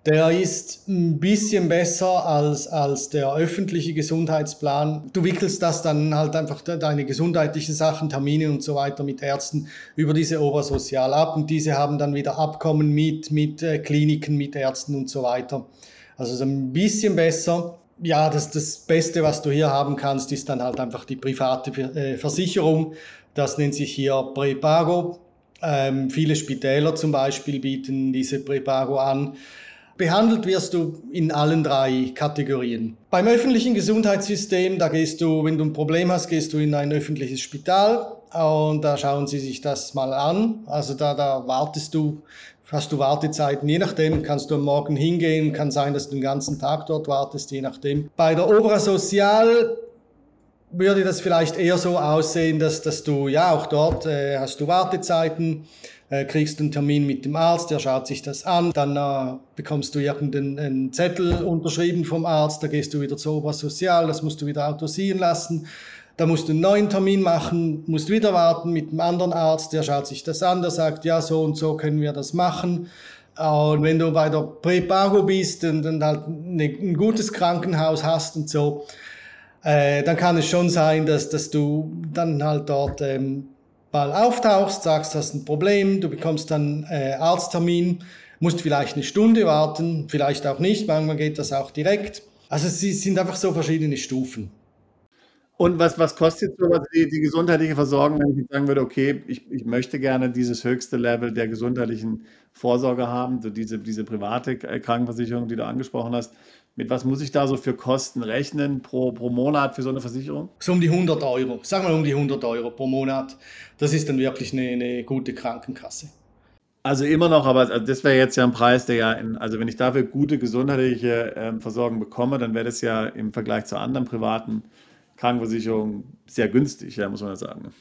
Der ist ein bisschen besser als der öffentliche Gesundheitsplan. Du wickelst das dann halt einfach deine gesundheitlichen Sachen, Termine und so weiter mit Ärzten über diese Obra Social ab, und diese haben dann wieder Abkommen mit Kliniken, mit Ärzten und so weiter. Also so ein bisschen besser. Ja, das Beste, was du hier haben kannst, ist dann halt einfach die private Versicherung. Das nennt sich hier Prepago. Viele Spitäler zum Beispiel bieten diese Prepago an. Behandelt wirst du in allen 3 Kategorien. Beim öffentlichen Gesundheitssystem, da gehst du, wenn du ein Problem hast, gehst du in ein öffentliches Spital und da schauen sie sich das mal an. Also da wartest du, hast du Wartezeiten, je nachdem kannst du am Morgen hingehen, kann sein, dass du den ganzen Tag dort wartest, je nachdem. Bei der Obra Social würde das vielleicht eher so aussehen, dass du, ja, auch dort hast du Wartezeiten, kriegst einen Termin mit dem Arzt, der schaut sich das an, dann bekommst du irgendeinen Zettel unterschrieben vom Arzt, da gehst du wieder zur Obra Social, das musst du wieder autorisieren lassen, da musst du einen neuen Termin machen, musst wieder warten mit einem anderen Arzt, der schaut sich das an, der sagt, ja, so und so können wir das machen. Und wenn du bei der Prepago bist und halt ein gutes Krankenhaus hast und so, dann kann es schon sein, dass du dann halt dort mal auftauchst, sagst, hast ein Problem, du bekommst dann Arzttermin, musst vielleicht eine Stunde warten, vielleicht auch nicht, manchmal geht das auch direkt. Also es sind einfach so verschiedene Stufen. Und was kostet sowas die gesundheitliche Versorgung, wenn ich jetzt sagen würde, okay, ich möchte gerne dieses höchste Level der gesundheitlichen Vorsorge haben, so diese private Krankenversicherung, die du angesprochen hast. Mit was muss ich da so für Kosten rechnen pro Monat für so eine Versicherung? So um die 100 Euro, sagen wir um die 100 Euro pro Monat. Das ist dann wirklich eine gute Krankenkasse. Also immer noch, aber das wäre jetzt ja ein Preis, der ja, also wenn ich dafür gute gesundheitliche Versorgung bekomme, dann wäre das ja im Vergleich zu anderen privaten Krankenversicherungen sehr günstig, ja, muss man ja sagen.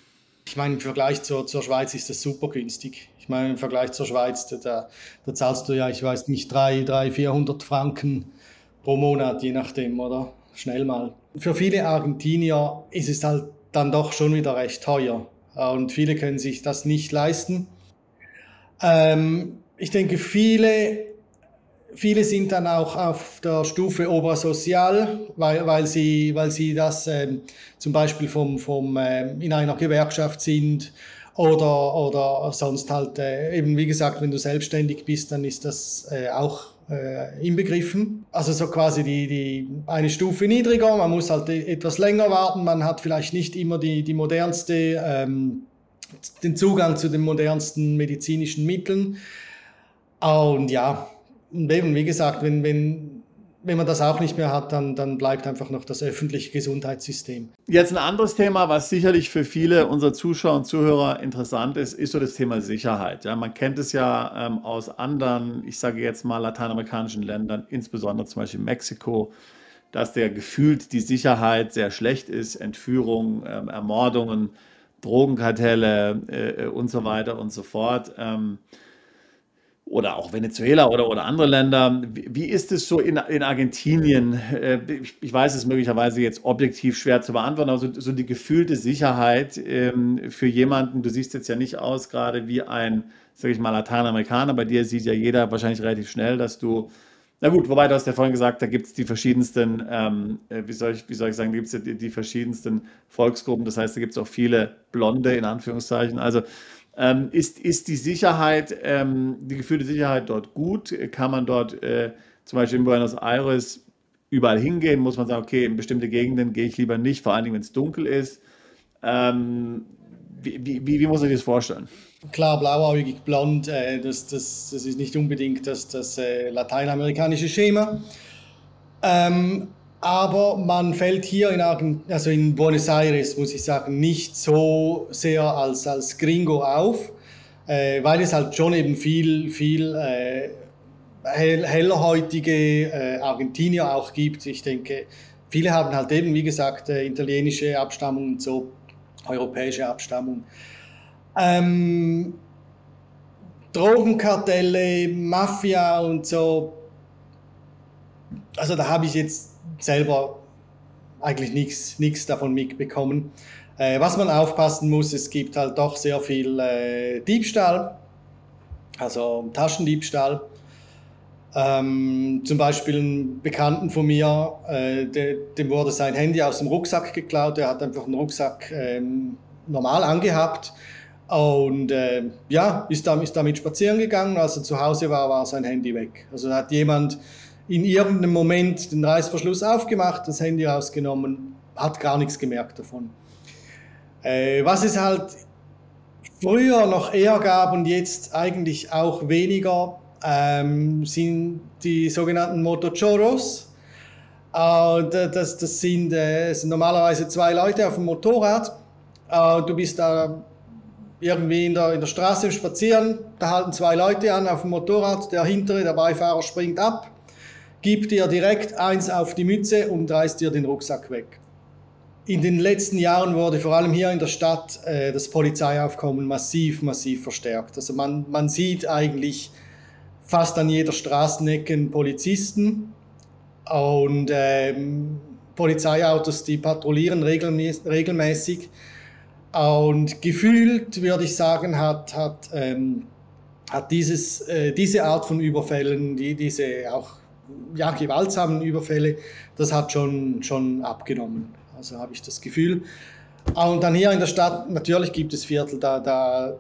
Ich meine, im Vergleich zur Schweiz ist das super günstig. Ich meine, im Vergleich zur Schweiz, da zahlst du ja, ich weiß nicht, 300, 400 Franken pro Monat, je nachdem, oder? Schnell mal. Für viele Argentinier ist es halt dann doch schon wieder recht teuer. Und viele können sich das nicht leisten. Ich denke, viele sind dann auch auf der Stufe Obra Social, weil sie das zum Beispiel in einer Gewerkschaft sind oder sonst halt eben, wie gesagt, wenn du selbstständig bist, dann ist das auch inbegriffen. Also so quasi eine Stufe niedriger, man muss halt etwas länger warten, man hat vielleicht nicht immer die modernste, den Zugang zu den modernsten medizinischen Mitteln. Und ja, und eben, wie gesagt, wenn man das auch nicht mehr hat, dann bleibt einfach noch das öffentliche Gesundheitssystem. Jetzt ein anderes Thema, was sicherlich für viele unserer Zuschauer und Zuhörer interessant ist so das Thema Sicherheit. Ja, man kennt es ja aus anderen, ich sage jetzt mal lateinamerikanischen Ländern, insbesondere zum Beispiel Mexiko, dass der gefühlt die Sicherheit sehr schlecht ist, Entführungen, Ermordungen, Drogenkartelle und so weiter und so fort. oder auch Venezuela oder andere Länder. Wie ist es so in Argentinien? Ich weiß es möglicherweise jetzt objektiv schwer zu beantworten, aber so die gefühlte Sicherheit für jemanden, du siehst jetzt ja nicht aus gerade wie ein, sag ich mal, Lateinamerikaner, bei dir sieht ja jeder wahrscheinlich relativ schnell, dass du, na gut, wobei du hast ja vorhin gesagt, da gibt es die verschiedensten, wie soll ich sagen, gibt es ja die verschiedensten Volksgruppen, das heißt, da gibt es auch viele Blonde in Anführungszeichen, also ist die Sicherheit, die gefühlte Sicherheit dort gut? Kann man dort zum Beispiel in Buenos Aires überall hingehen? Muss man sagen, okay, in bestimmte Gegenden gehe ich lieber nicht, vor allen Dingen, wenn es dunkel ist. Wie muss ich das vorstellen? Klar, blauäugig, blond, das ist nicht unbedingt das lateinamerikanische Schema. Aber man fällt hier in Buenos Aires, muss ich sagen, nicht so sehr als Gringo auf, weil es halt schon eben viel hellerhäutige Argentinier auch gibt. Ich denke, viele haben halt eben, wie gesagt, italienische Abstammung und so, europäische Abstammung. Drogenkartelle, Mafia und so, also da habe ich jetzt selber eigentlich nichts davon mitbekommen. Was man aufpassen muss, es gibt halt doch sehr viel Diebstahl, also Taschendiebstahl. Zum Beispiel einen Bekannten von mir, dem wurde sein Handy aus dem Rucksack geklaut, er hat einfach einen Rucksack normal angehabt und ist damit spazieren gegangen, als er zu Hause war sein Handy weg. Also da hat jemand in irgendeinem Moment den Reißverschluss aufgemacht, das Handy rausgenommen, hat gar nichts gemerkt davon. Was es halt früher noch eher gab und jetzt eigentlich auch weniger, sind die sogenannten Motochoros. Das sind normalerweise 2 Leute auf dem Motorrad. Du bist da irgendwie in der Straße spazieren, da halten 2 Leute an auf dem Motorrad, der hintere, der Beifahrer springt ab, gibt dir direkt eins auf die Mütze und reißt dir den Rucksack weg. In den letzten Jahren wurde vor allem hier in der Stadt das Polizeiaufkommen massiv verstärkt. Also man sieht eigentlich fast an jeder Straßenecke einen Polizisten und Polizeiautos, die patrouillieren regelmäßig. Und gefühlt, würde ich sagen, hat diese Art von Überfällen, diese auch gewaltsamen Überfälle, das hat schon abgenommen. Also habe ich das Gefühl. Und dann hier in der Stadt, natürlich gibt es Viertel, da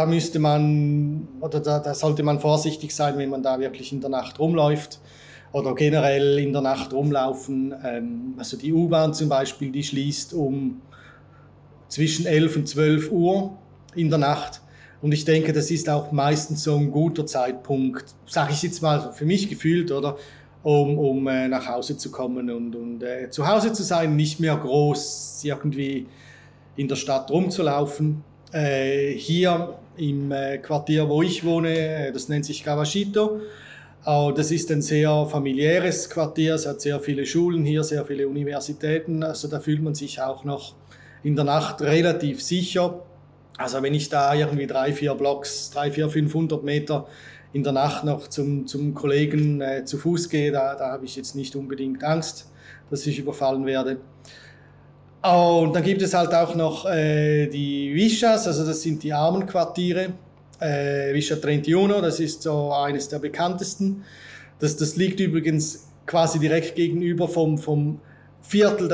müsste man, oder da sollte man vorsichtig sein, wenn man da wirklich in der Nacht rumläuft oder generell in der Nacht rumlaufen. Also die U-Bahn zum Beispiel, die schließt zwischen 11 und 12 Uhr in der Nacht. Und ich denke, das ist auch meistens so ein guter Zeitpunkt, sage ich jetzt mal für mich gefühlt, oder, um nach Hause zu kommen und zu Hause zu sein, nicht mehr groß irgendwie in der Stadt rumzulaufen. Hier im Quartier, wo ich wohne, das nennt sich Caballito. Das ist ein sehr familiäres Quartier, es hat sehr viele Schulen hier, sehr viele Universitäten, also da fühlt man sich auch noch in der Nacht relativ sicher. Also wenn ich da irgendwie 500 Meter in der Nacht noch zum Kollegen zu Fuß gehe, da habe ich jetzt nicht unbedingt Angst, dass ich überfallen werde. Und dann gibt es halt auch noch die Villas, also das sind die Armenquartiere. Villa 31, das ist so eines der bekanntesten. Das liegt übrigens quasi direkt gegenüber vom Viertel,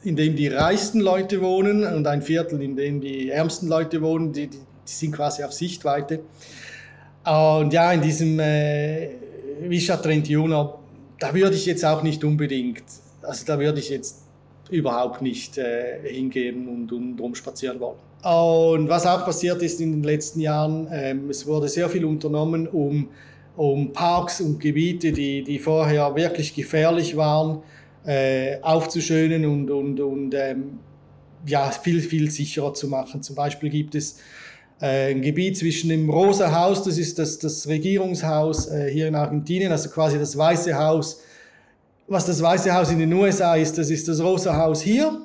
in dem die reichsten Leute wohnen, und ein Viertel, in dem die ärmsten Leute wohnen, die sind quasi auf Sichtweite. Und ja, in diesem Villa 31, da würde ich jetzt auch nicht unbedingt, also da würde ich jetzt überhaupt nicht hingehen und rumspazieren wollen. Und was auch passiert ist in den letzten Jahren, es wurde sehr viel unternommen, um Parks und Gebiete, die vorher wirklich gefährlich waren, aufzuschönen und viel sicherer zu machen. Zum Beispiel gibt es ein Gebiet zwischen dem Rosa Haus, das ist das Regierungshaus hier in Argentinien, also quasi das Weiße Haus. Was das Weiße Haus in den USA ist, das ist das Rosa Haus hier.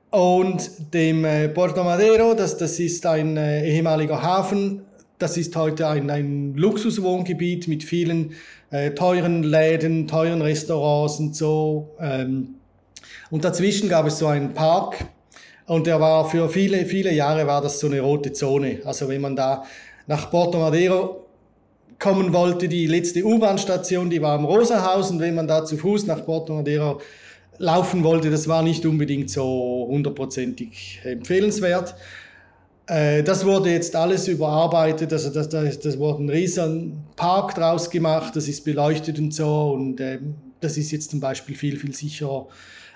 Und dem Puerto Madero, das ist ein ehemaliger Hafen, das ist heute ein Luxuswohngebiet mit vielen teuren Läden, teuren Restaurants und so. Und dazwischen gab es so einen Park und der war für viele, viele Jahre war das so eine rote Zone. Also wenn man da nach Porto Madeiro kommen wollte, die letzte U-Bahn-Station, die war am Rosahausen. Wenn man da zu Fuß nach Porto Madeiro laufen wollte, das war nicht unbedingt so 100%ig empfehlenswert. Das wurde jetzt alles überarbeitet, also das wurde ein riesen Park draus gemacht, das ist beleuchtet und so und das ist jetzt zum Beispiel viel, viel sicherer,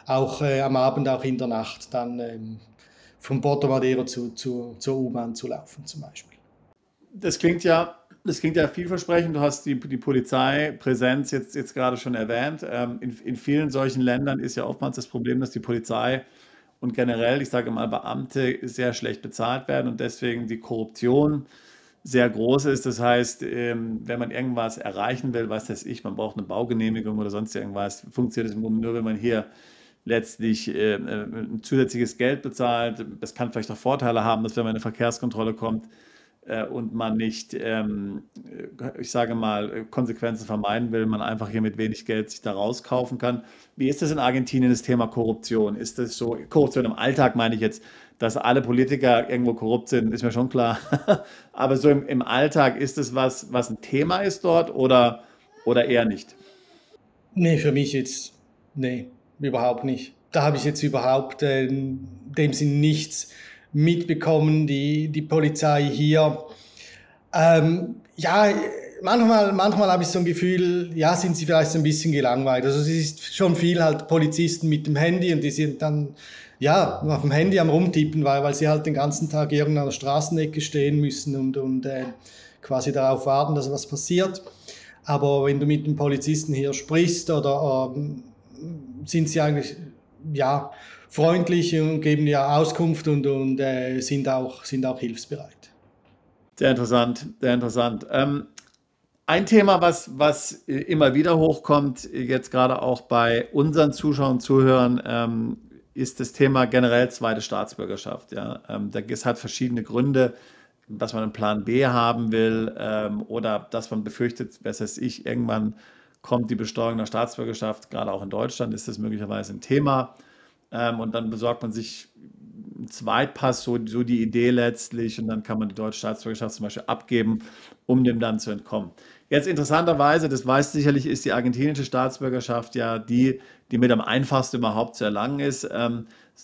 auch am Abend, auch in der Nacht, dann von Porto Madeiro zur U-Bahn zu laufen zum Beispiel. Das klingt ja vielversprechend. Du hast die Polizeipräsenz jetzt gerade schon erwähnt. In vielen solchen Ländern ist ja oftmals das Problem, dass die Polizei und generell, ich sage mal, Beamte sehr schlecht bezahlt werden und deswegen die Korruption sehr groß ist. Das heißt, wenn man irgendwas erreichen will, was weiß ich, man braucht eine Baugenehmigung oder sonst irgendwas, funktioniert es im Grunde nur, wenn man hier letztlich ein zusätzliches Geld bezahlt. Das kann vielleicht auch Vorteile haben, dass wenn man in eine Verkehrskontrolle kommt, und man nicht, ich sage mal, Konsequenzen vermeiden will, man einfach hier mit wenig Geld sich da rauskaufen kann. Wie ist das in Argentinien, das Thema Korruption? Ist das so, Korruption im Alltag meine ich jetzt, dass alle Politiker irgendwo korrupt sind, ist mir schon klar. Aber so im Alltag, ist das was ein Thema ist dort oder eher nicht? Nee, für mich jetzt, nee, überhaupt nicht. Da habe ich jetzt überhaupt in dem Sinn nichts mitbekommen, die Polizei hier. Ja, manchmal habe ich so ein Gefühl, ja, sind sie vielleicht so ein bisschen gelangweilt. Also es ist schon viel halt Polizisten mit dem Handy und die sind dann ja auf dem Handy am Rumtippen, weil sie halt den ganzen Tag irgendwo an der Straßenecke stehen müssen und quasi darauf warten, dass was passiert. Aber wenn du mit dem Polizisten hier sprichst oder sind sie eigentlich, ja, freundlich und geben ja Auskunft und sind auch hilfsbereit. Sehr interessant, sehr interessant. Ein Thema, was immer wieder hochkommt, jetzt gerade auch bei unseren Zuschauern und Zuhörern, ist das Thema generell zweite Staatsbürgerschaft. Ja? Das hat verschiedene Gründe, dass man einen Plan B haben will oder dass man befürchtet, was weiß ich, irgendwann kommt die Besteuerung der Staatsbürgerschaft, gerade auch in Deutschland ist das möglicherweise ein Thema. Und dann besorgt man sich einen Zweitpass, so die Idee letztlich, und dann kann man die deutsche Staatsbürgerschaft zum Beispiel abgeben, um dem dann zu entkommen. Jetzt interessanterweise, das weißt du sicherlich, ist die argentinische Staatsbürgerschaft ja die mit am einfachsten überhaupt zu erlangen ist.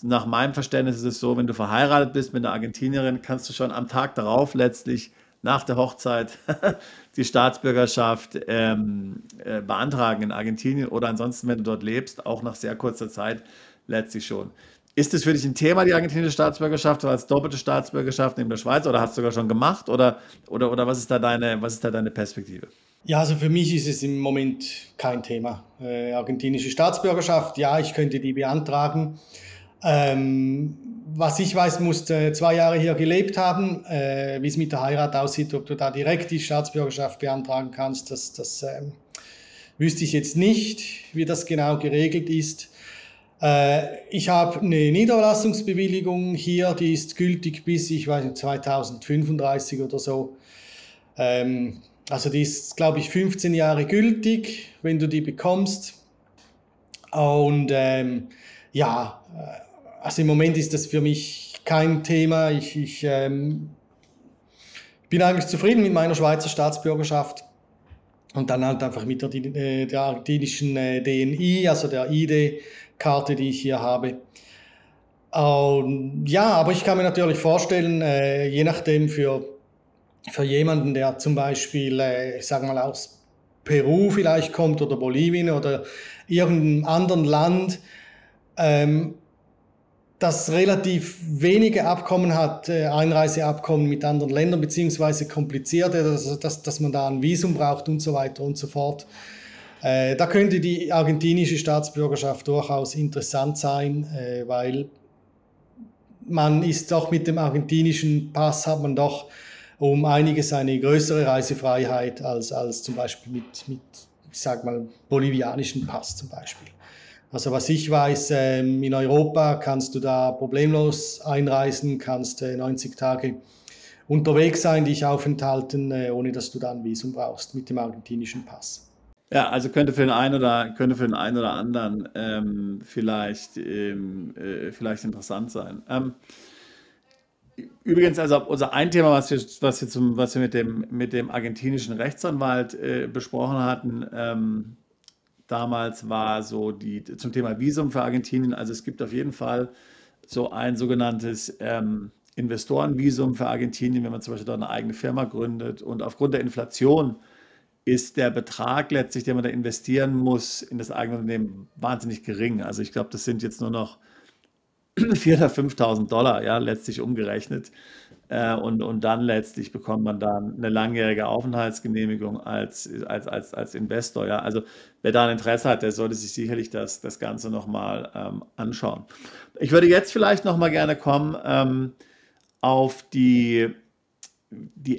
Nach meinem Verständnis ist es so, wenn du verheiratet bist mit einer Argentinierin, kannst du schon am Tag darauf letztlich nach der Hochzeit die Staatsbürgerschaft beantragen in Argentinien oder ansonsten, wenn du dort lebst, auch nach sehr kurzer Zeit letztlich schon. Ist es für dich ein Thema, die argentinische Staatsbürgerschaft oder als doppelte Staatsbürgerschaft neben der Schweiz, oder hast du sogar schon gemacht oder was ist da deine Perspektive? Ja, also für mich ist es im Moment kein Thema. Argentinische Staatsbürgerschaft, ja, ich könnte die beantragen. Was ich weiß, musst 2 Jahre hier gelebt haben. Wie es mit der Heirat aussieht, ob du da direkt die Staatsbürgerschaft beantragen kannst, das wüsste ich jetzt nicht, wie das genau geregelt ist. Ich habe eine Niederlassungsbewilligung hier, die ist gültig bis, ich weiß nicht, 2035 oder so. Also die ist, glaube ich, 15 Jahre gültig, wenn du die bekommst. Und ja, also im Moment ist das für mich kein Thema. Ich bin eigentlich zufrieden mit meiner Schweizer Staatsbürgerschaft. Und dann halt einfach mit der argentinischen DNI, also der ID-Karte, die ich hier habe. Ja, aber ich kann mir natürlich vorstellen, je nachdem für jemanden, der zum Beispiel, ich sage mal, aus Peru vielleicht kommt oder Bolivien oder irgendeinem anderen Land, das relativ wenige Abkommen hat, Einreiseabkommen mit anderen Ländern, beziehungsweise komplizierte, dass man da ein Visum braucht und so weiter und so fort. Da könnte die argentinische Staatsbürgerschaft durchaus interessant sein, weil man ist doch mit dem argentinischen Pass, hat man doch um einiges eine größere Reisefreiheit als zum Beispiel mit ich sag mal, bolivianischen Pass zum Beispiel. Also was ich weiß, in Europa kannst du da problemlos einreisen, kannst 90 Tage unterwegs sein, dich aufenthalten, ohne dass du da ein Visum brauchst mit dem argentinischen Pass. Ja, also könnte für den einen oder anderen vielleicht interessant sein. Übrigens, also unser ein Thema, was wir mit dem argentinischen Rechtsanwalt besprochen hatten, damals war so zum Thema Visum für Argentinien. Also es gibt auf jeden Fall so ein sogenanntes Investorenvisum für Argentinien, wenn man zum Beispiel dort eine eigene Firma gründet. Und aufgrund der Inflation ist der Betrag letztlich, den man da investieren muss in das eigene Unternehmen, wahnsinnig gering. Also ich glaube, das sind jetzt nur noch 4.000 oder 5.000 Dollar, ja, letztlich umgerechnet. Und dann letztlich bekommt man dann eine langjährige Aufenthaltsgenehmigung als Investor. Ja. Also wer da ein Interesse hat, der sollte sich sicherlich das Ganze nochmal anschauen. Ich würde jetzt vielleicht nochmal gerne kommen auf die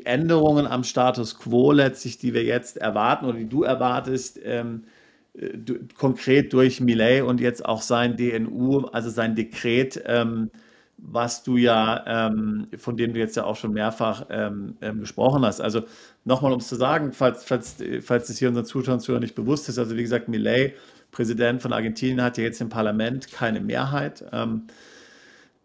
Änderungen am Status quo letztlich, die wir jetzt erwarten oder die du erwartest, konkret durch Milei und jetzt auch sein DNU, also sein Dekret, was du ja, von dem du jetzt ja auch schon mehrfach gesprochen hast. Also nochmal, um es zu sagen, falls es hier unseren Zuschauern und Zuhörern nicht bewusst ist, also wie gesagt, Milei, Präsident von Argentinien, hat ja jetzt im Parlament keine Mehrheit.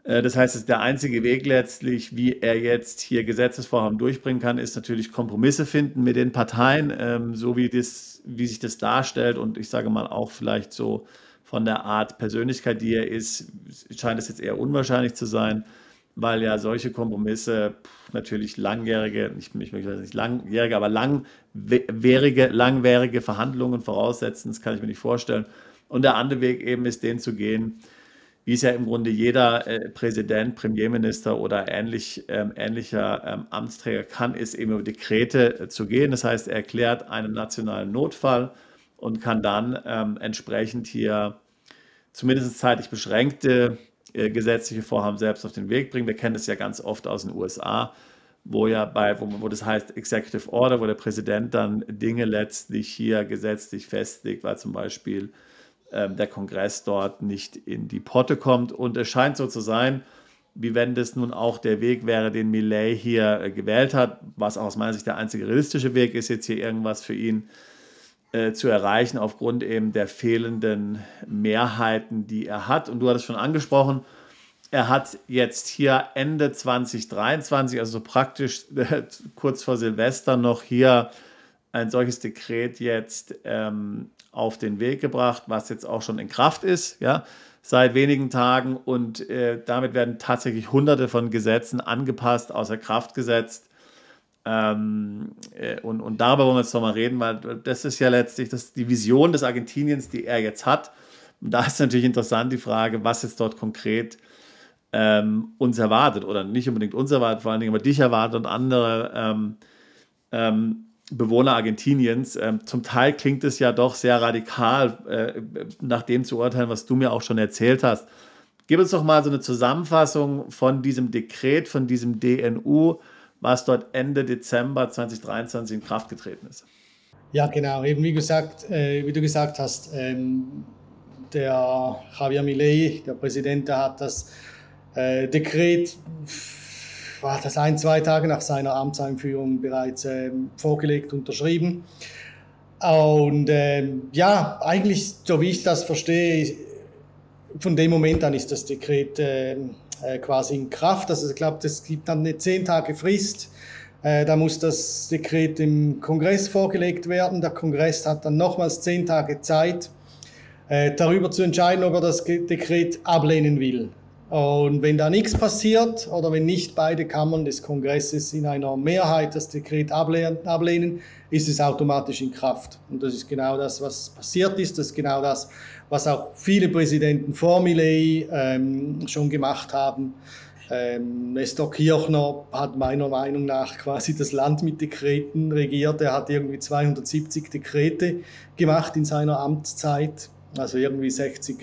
Das heißt, es ist der einzige Weg letztlich, wie er jetzt hier Gesetzesvorhaben durchbringen kann, ist natürlich Kompromisse finden mit den Parteien, so wie sich das darstellt. Und ich sage mal auch vielleicht so von der Art Persönlichkeit, die er ist, scheint es jetzt eher unwahrscheinlich zu sein, weil ja solche Kompromisse natürlich langwierige Verhandlungen voraussetzen. Das kann ich mir nicht vorstellen. Und der andere Weg eben ist, den zu gehen, wie es ja im Grunde jeder Präsident, Premierminister oder ähnlicher Amtsträger kann, ist eben über Dekrete zu gehen. Das heißt, er erklärt einen nationalen Notfall und kann dann entsprechend hier zumindest zeitlich beschränkte gesetzliche Vorhaben selbst auf den Weg bringen. Wir kennen das ja ganz oft aus den USA, wo das heißt Executive Order, wo der Präsident dann Dinge letztlich hier gesetzlich festlegt, weil zum Beispiel der Kongress dort nicht in die Potte kommt. Und es scheint so zu sein, wie wenn das nun auch der Weg wäre, den Milei hier gewählt hat, was auch aus meiner Sicht der einzige realistische Weg ist, jetzt hier irgendwas für ihn zu erreichen, aufgrund eben der fehlenden Mehrheiten, die er hat. Und du hattest schon angesprochen, er hat jetzt hier Ende 2023, also so praktisch kurz vor Silvester, noch hier ein solches Dekret jetzt auf den Weg gebracht, was jetzt auch schon in Kraft ist, ja, seit wenigen Tagen. Und damit werden tatsächlich Hunderte von Gesetzen angepasst, außer Kraft gesetzt. Und darüber wollen wir jetzt nochmal reden, weil das ist ja letztlich die Vision des Argentiniens, die er jetzt hat. Und da ist natürlich interessant die Frage, was jetzt dort konkret uns erwartet, oder nicht unbedingt uns erwartet, vor allen Dingen aber dich erwartet und andere Bewohner Argentiniens. Zum Teil klingt es ja doch sehr radikal, nach dem zu urteilen, was du mir auch schon erzählt hast. Gib uns doch mal so eine Zusammenfassung von diesem Dekret, von diesem DNU, was dort Ende Dezember 2023 in Kraft getreten ist. Ja, genau. Eben wie du gesagt hast, der Javier Milei, der Präsident, der hat das Dekret, war das 1-2 Tage nach seiner Amtseinführung bereits vorgelegt, unterschrieben. Und ja, eigentlich, so wie ich das verstehe, von dem Moment an ist das Dekret quasi in Kraft. Also ich glaube, es gibt dann eine 10 Tage Frist. Da muss das Dekret im Kongress vorgelegt werden. Der Kongress hat dann nochmals 10 Tage Zeit, darüber zu entscheiden, ob er das Dekret ablehnen will. Und wenn da nichts passiert oder wenn nicht beide Kammern des Kongresses in einer Mehrheit das Dekret ablehnen, ist es automatisch in Kraft. Und das ist genau das, was passiert ist. Das ist genau das, was auch viele Präsidenten vor Milei schon gemacht haben. Nestor Kirchner hat meiner Meinung nach quasi das Land mit Dekreten regiert. Er hat irgendwie 270 Dekrete gemacht in seiner Amtszeit. Also irgendwie 60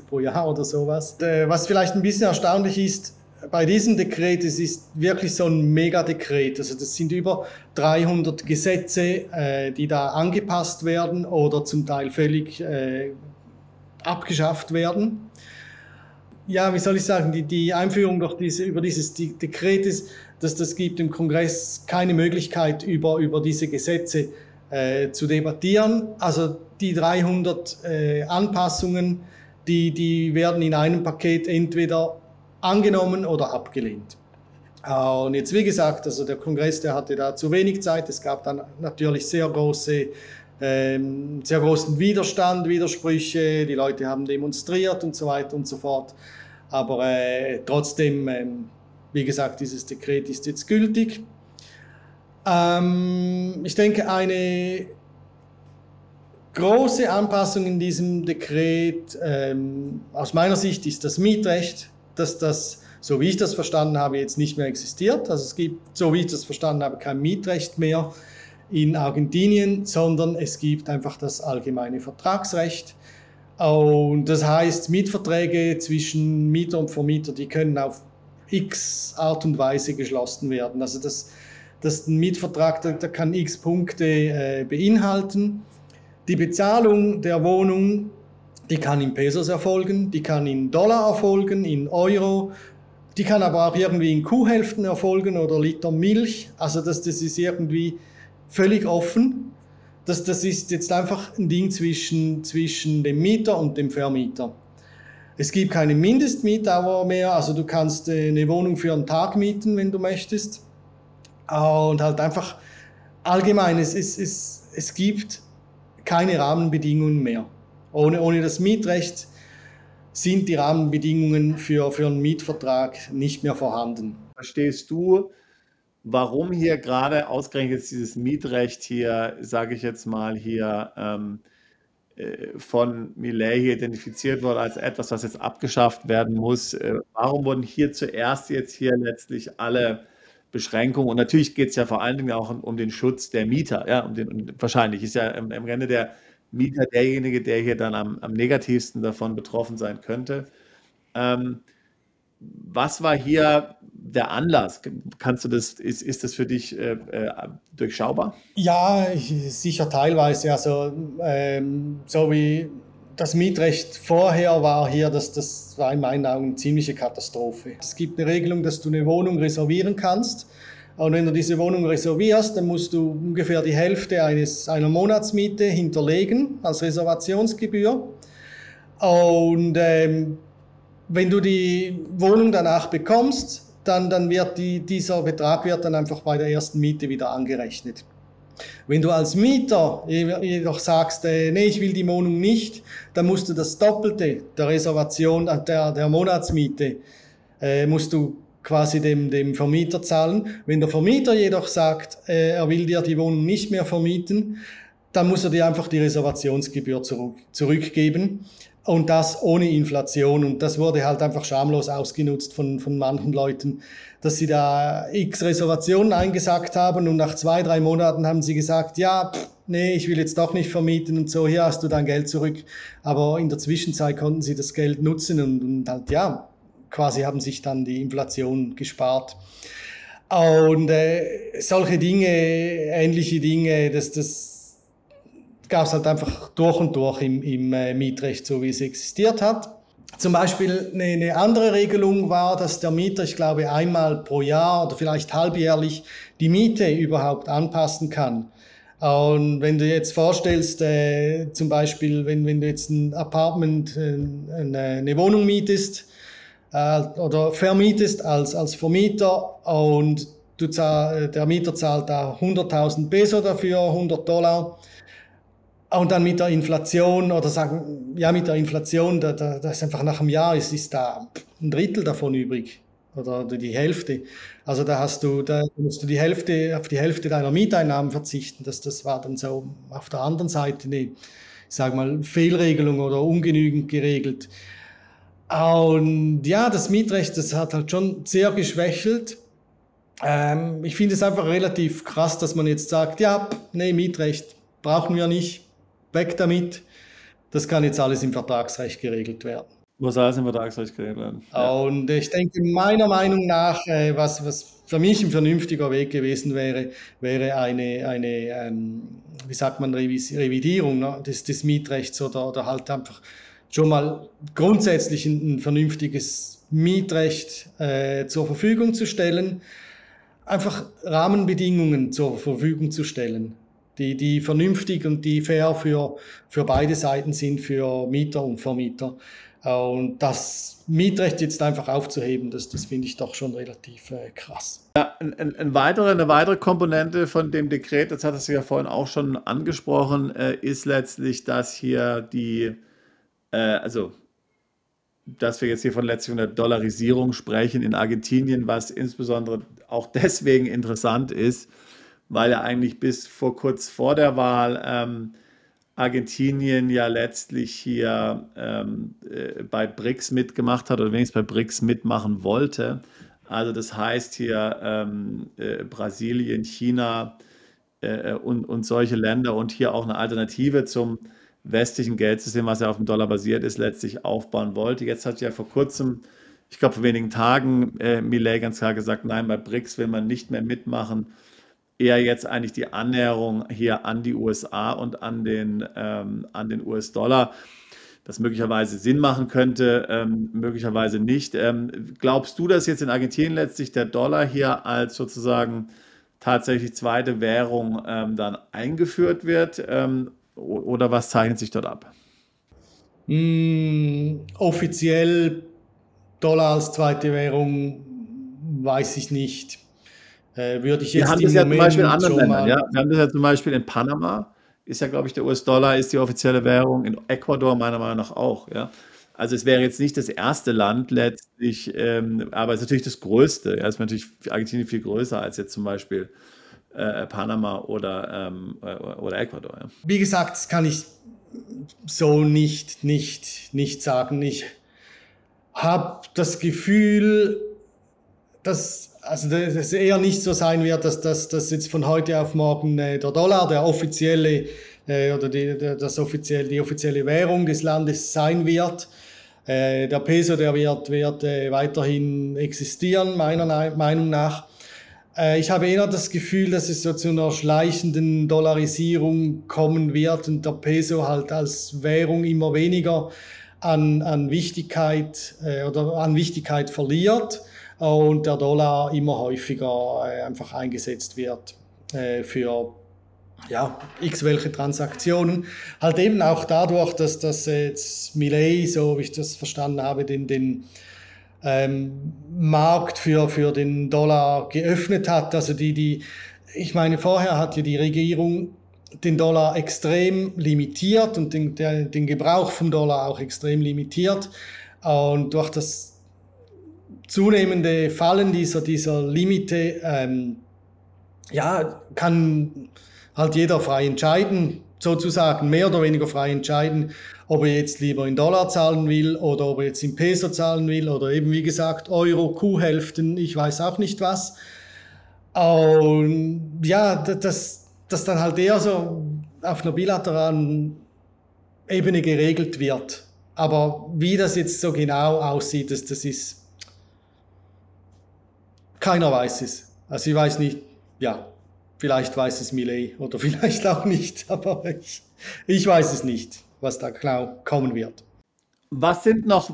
pro Jahr oder sowas. Was vielleicht ein bisschen erstaunlich ist, bei diesem Dekret, es ist wirklich so ein Megadekret. Also das sind über 300 Gesetze, die da angepasst werden oder zum Teil völlig abgeschafft werden. Ja, wie soll ich sagen, die Einführung über dieses Dekret ist, das gibt im Kongress keine Möglichkeit, über diese Gesetze zu debattieren. Also die 300 Anpassungen, die werden in einem Paket entweder angenommen oder abgelehnt. Und jetzt, wie gesagt, also der Kongress, der hatte da zu wenig Zeit. Es gab dann natürlich sehr großen Widerstand, Widersprüche. Die Leute haben demonstriert und so weiter und so fort. Aber trotzdem, wie gesagt, dieses Dekret ist jetzt gültig. Ich denke, eine große Anpassung in diesem Dekret aus meiner Sicht ist das Mietrecht, dass das, so wie ich das verstanden habe, jetzt nicht mehr existiert. Also es gibt, so wie ich das verstanden habe, kein Mietrecht mehr in Argentinien, sondern es gibt einfach das allgemeine Vertragsrecht. Und das heißt, Mietverträge zwischen Mieter und Vermieter, die können auf x Art und Weise geschlossen werden. Also das ein Mietvertrag, der kann x Punkte beinhalten. Die Bezahlung der Wohnung, die kann in Pesos erfolgen, die kann in Dollar erfolgen, in Euro, die kann aber auch irgendwie in Kuhhälften erfolgen oder Liter Milch. Also das ist irgendwie völlig offen. Das ist jetzt einfach ein Ding zwischen dem Mieter und dem Vermieter. Es gibt keine Mindestmietdauer mehr, also du kannst eine Wohnung für einen Tag mieten, wenn du möchtest. Und halt einfach allgemein, es gibt keine Rahmenbedingungen mehr. Ohne das Mietrecht sind die Rahmenbedingungen für einen Mietvertrag nicht mehr vorhanden. Verstehst du, warum hier gerade ausgerechnet jetzt dieses Mietrecht hier, sage ich jetzt mal hier, von Milei hier identifiziert wurde als etwas, was jetzt abgeschafft werden muss? Warum wurden hier zuerst jetzt hier letztlich alle Beschränkungen? Und natürlich geht es ja vor allen Dingen auch um den Schutz der Mieter. Ja, und wahrscheinlich ist ja im Ende der Mieter derjenige, der hier dann am negativsten davon betroffen sein könnte. Was war hier der Anlass? Kannst du das, ist das für dich durchschaubar? Ja, sicher teilweise. Also so wie das Mietrecht vorher war hier, das war in meinen Augen eine ziemliche Katastrophe. Es gibt eine Regelung, dass du eine Wohnung reservieren kannst. Und wenn du diese Wohnung reservierst, dann musst du ungefähr die Hälfte einer Monatsmiete hinterlegen als Reservationsgebühr. Und wenn du die Wohnung danach bekommst, dann wird dieser Betrag wird dann einfach bei der ersten Miete wieder angerechnet. Wenn du als Mieter jedoch sagst, nee, ich will die Wohnung nicht, dann musst du das Doppelte der Reservation, der Monatsmiete, musst du quasi dem Vermieter zahlen. Wenn der Vermieter jedoch sagt, er will dir die Wohnung nicht mehr vermieten, dann muss er dir einfach die Reservationsgebühr zurückgeben. Und das ohne Inflation. Und das wurde halt einfach schamlos ausgenutzt von manchen Leuten, dass sie da x Reservationen eingesackt haben und nach 2-3 Monaten haben sie gesagt, ja, nee, ich will jetzt doch nicht vermieten und so, hier hast du dein Geld zurück. Aber in der Zwischenzeit konnten sie das Geld nutzen und halt, ja, quasi haben sich dann die Inflation gespart. Und solche Dinge, ähnliche Dinge, das gab es halt einfach durch und durch im Mietrecht, so wie es existiert hat. Zum Beispiel eine andere Regelung war, dass der Mieter, ich glaube, einmal pro Jahr oder vielleicht halbjährlich die Miete überhaupt anpassen kann. Und wenn du jetzt vorstellst, zum Beispiel, wenn du jetzt ein Apartment, eine Wohnung mietest oder vermietest als Vermieter und der Mieter zahlt da 100.000 Peso dafür, $100. Und dann mit der Inflation, oder sagen, ja, mit der Inflation, da ist einfach nach einem Jahr, ist da ein Drittel davon übrig. Oder die Hälfte. Also da musst du auf die Hälfte deiner Mieteinnahmen verzichten. Das war dann so auf der anderen Seite eine, ich sag mal, Fehlregelung oder ungenügend geregelt. Und ja, das Mietrecht, das hat halt schon sehr geschwächelt. Ich finde es einfach relativ krass, dass man jetzt sagt, ja, nee, Mietrecht brauchen wir nicht. Weg damit. Das kann jetzt alles im Vertragsrecht geregelt werden. Muss alles im Vertragsrecht geregelt werden. Ja. Und ich denke, meiner Meinung nach, was für mich ein vernünftiger Weg gewesen wäre eine wie sagt man, Revidierung, ne, des Mietrechts oder halt einfach schon mal grundsätzlich ein vernünftiges Mietrecht zur Verfügung zu stellen. einfach Rahmenbedingungen zur Verfügung zu stellen, die vernünftig und die fair für beide Seiten sind, für Mieter und Vermieter. Und das Mietrecht jetzt einfach aufzuheben, das finde ich doch schon relativ krass. Ja, eine weitere Komponente von dem Dekret, das hattest du ja vorhin auch schon angesprochen, ist letztlich, dass hier also dass wir jetzt hier letztlich von der Dollarisierung sprechen in Argentinien, was insbesondere auch deswegen interessant ist, weil ja eigentlich bis kurz vor der Wahl Argentinien ja letztlich hier bei BRICS mitgemacht hat oder wenigstens bei BRICS mitmachen wollte. Also das heißt hier Brasilien, China und solche Länder und hier auch eine Alternative zum westlichen Geldsystem, was ja auf dem Dollar basiert ist, letztlich aufbauen wollte. Jetzt hat ja vor kurzem, ich glaube vor wenigen Tagen, Milei ganz klar gesagt, nein, bei BRICS will man nicht mehr mitmachen. Eher jetzt eigentlich die Annäherung hier an die USA und an den US-Dollar, das möglicherweise Sinn machen könnte, möglicherweise nicht. Glaubst du, dass jetzt in Argentinien letztlich der Dollar hier als sozusagen tatsächlich zweite Währung dann eingeführt wird? Oder was zeichnet sich dort ab? Offiziell Dollar als zweite Währung weiß ich nicht. Würde ich Wir jetzt haben im das ja zum Beispiel in Moment anderen schon Ländern. Ja? mal. Wir haben das ja zum Beispiel in Panama, ist ja, glaube ich, der US-Dollar ist die offizielle Währung. In Ecuador meiner Meinung nach auch. Ja? Also es wäre jetzt nicht das erste Land letztlich, aber es ist natürlich das größte. Ja? Es ist natürlich Argentinien viel größer als jetzt zum Beispiel Panama oder Ecuador. Ja? Wie gesagt, das kann ich so nicht sagen. Ich habe das Gefühl, dass es eher nicht so sein wird, dass jetzt von heute auf morgen der Dollar der offizielle oder die offizielle Währung des Landes sein wird. Der Peso, der wird weiterhin existieren, meiner Meinung nach. Ich habe eher das Gefühl, dass es so zu einer schleichenden Dollarisierung kommen wird und der Peso halt als Währung immer weniger an Wichtigkeit verliert und der Dollar immer häufiger einfach eingesetzt wird für x welche Transaktionen. Halt eben auch dadurch, dass jetzt Milei, so wie ich das verstanden habe, den Markt für den Dollar geöffnet hat. Also ich meine, vorher hat ja die Regierung den Dollar extrem limitiert und den Gebrauch vom Dollar auch extrem limitiert. Und durch das zunehmende Fallen dieser Limite kann halt jeder frei entscheiden, sozusagen mehr oder weniger frei entscheiden, ob er jetzt lieber in Dollar zahlen will oder ob er jetzt in Peso zahlen will oder eben wie gesagt Euro, Kuhhälften, ich weiß auch nicht was. Und ja, das dann halt eher so auf einer bilateralen Ebene geregelt wird. Aber wie das jetzt so genau aussieht, das ist, keiner weiß es. Also ich weiß nicht, ja, vielleicht weiß es Milei oder vielleicht auch nicht, aber ich weiß es nicht, was da genau kommen wird. Was sind noch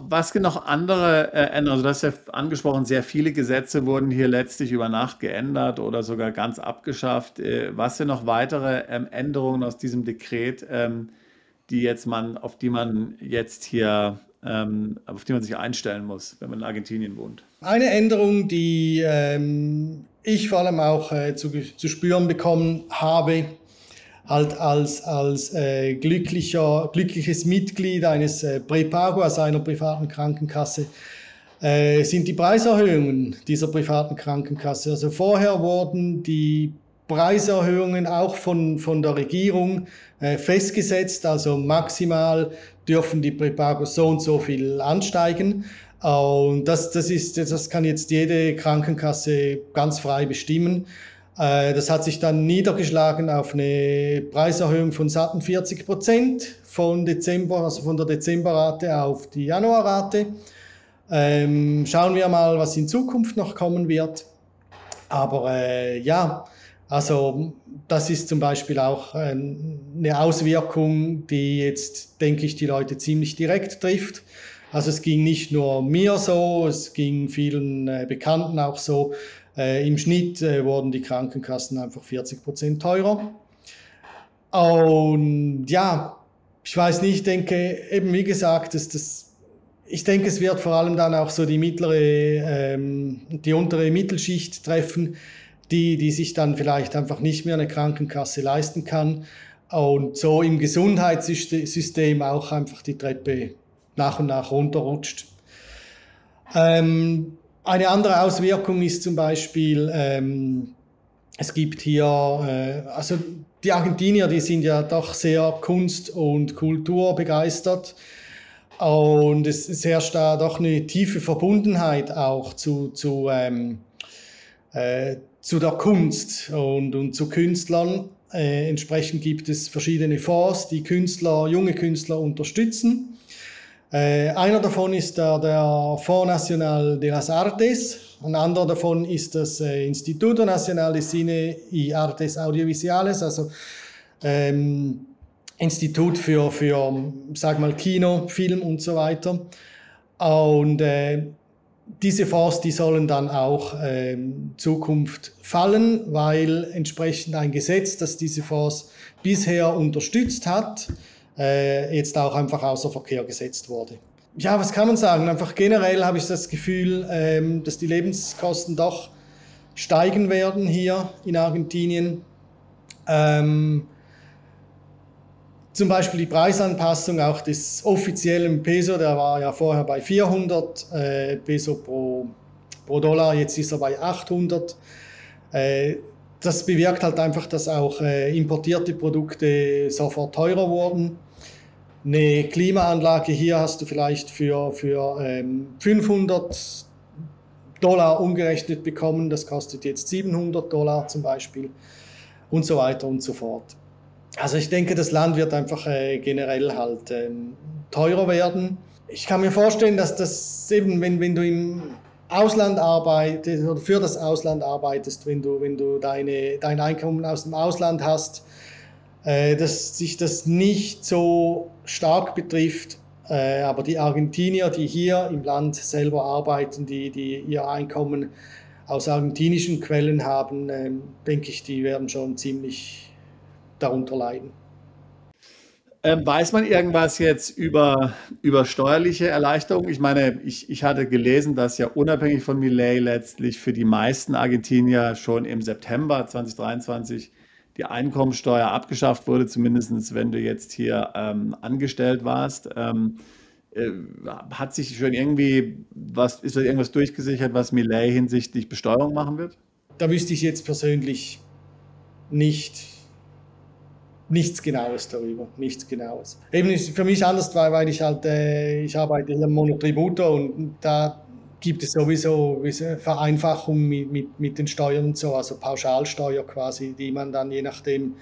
andere Änderungen? Also du hast ja angesprochen, sehr viele Gesetze wurden hier letztlich über Nacht geändert oder sogar ganz abgeschafft. Was sind noch weitere Änderungen aus diesem Dekret, auf die man sich einstellen muss, wenn man in Argentinien wohnt? Eine Änderung, die ich vor allem auch zu spüren bekommen habe, halt als glückliches Mitglied eines Prepago, also einer privaten Krankenkasse, sind die Preiserhöhungen dieser privaten Krankenkasse. Also vorher wurden die Preiserhöhungen auch von der Regierung festgesetzt, also maximal dürfen die Prepagos so und so viel ansteigen. Und das kann jetzt jede Krankenkasse ganz frei bestimmen. Das hat sich dann niedergeschlagen auf eine Preiserhöhung von satten 40% von Dezember, also von der Dezemberrate auf die Januarrate. Schauen wir mal, was in Zukunft noch kommen wird. Aber also das ist zum Beispiel auch eine Auswirkung, die jetzt, denke ich, die Leute ziemlich direkt trifft. Also es ging nicht nur mir so, es ging vielen Bekannten auch so. Im Schnitt wurden die Krankenkassen einfach 40% teurer. Und ja, ich weiß nicht, ich denke, eben wie gesagt, ich denke, es wird vor allem dann auch so die die untere Mittelschicht treffen, die sich dann vielleicht einfach nicht mehr eine Krankenkasse leisten kann und so im Gesundheitssystem auch einfach die Treppe nach und nach runterrutscht. Eine andere Auswirkung ist zum Beispiel, es gibt hier, also die Argentinier, die sind ja doch sehr Kunst- und Kultur begeistert und es herrscht da doch eine tiefe Verbundenheit auch zu der Kunst und zu Künstlern. Entsprechend gibt es verschiedene Fonds, die junge Künstler unterstützen. Einer davon ist der Fonds Nacional de las Artes, ein anderer davon ist das Instituto Nacional de Cine y Artes Audiovisuales, also Institut für sag mal, Kino, Film und so weiter. Und diese Fonds, die sollen dann auch Zukunft fallen, weil entsprechend ein Gesetz, das diese Fonds bisher unterstützt hat, jetzt auch einfach außer Verkehr gesetzt wurde. Ja, was kann man sagen? Einfach generell habe ich das Gefühl, dass die Lebenskosten doch steigen werden hier in Argentinien. Zum Beispiel die Preisanpassung auch des offiziellen Peso, der war ja vorher bei 400 Peso pro Dollar, jetzt ist er bei 800. Das bewirkt halt einfach, dass auch importierte Produkte sofort teurer wurden. Eine Klimaanlage hier hast du vielleicht für $500 umgerechnet bekommen, das kostet jetzt $700 zum Beispiel und so weiter und so fort. Also ich denke, das Land wird einfach generell halt teurer werden. Ich kann mir vorstellen, dass das eben, wenn du im Ausland arbeitest oder für das Ausland arbeitest, wenn du dein Einkommen aus dem Ausland hast, dass sich das nicht so stark betrifft. Aber die Argentinier, die hier im Land selber arbeiten, die ihr Einkommen aus argentinischen Quellen haben, denke ich, die werden schon ziemlich darunter leiden. Weiß man irgendwas jetzt über steuerliche Erleichterungen? Ich meine, ich hatte gelesen, dass ja unabhängig von Milei letztlich für die meisten Argentinier schon im September 2023 die Einkommensteuer abgeschafft wurde, zumindest wenn du jetzt hier angestellt warst. Hat sich schon ist da irgendwas durchgesichert, was Milei hinsichtlich Besteuerung machen wird? Da wüsste ich jetzt persönlich nichts Genaues darüber, nichts Genaues. Eben ist für mich anders, weil ich arbeite hier im Monotributor und da gibt es sowieso eine Vereinfachung mit den Steuern und so, also Pauschalsteuer quasi, die man dann je nachdem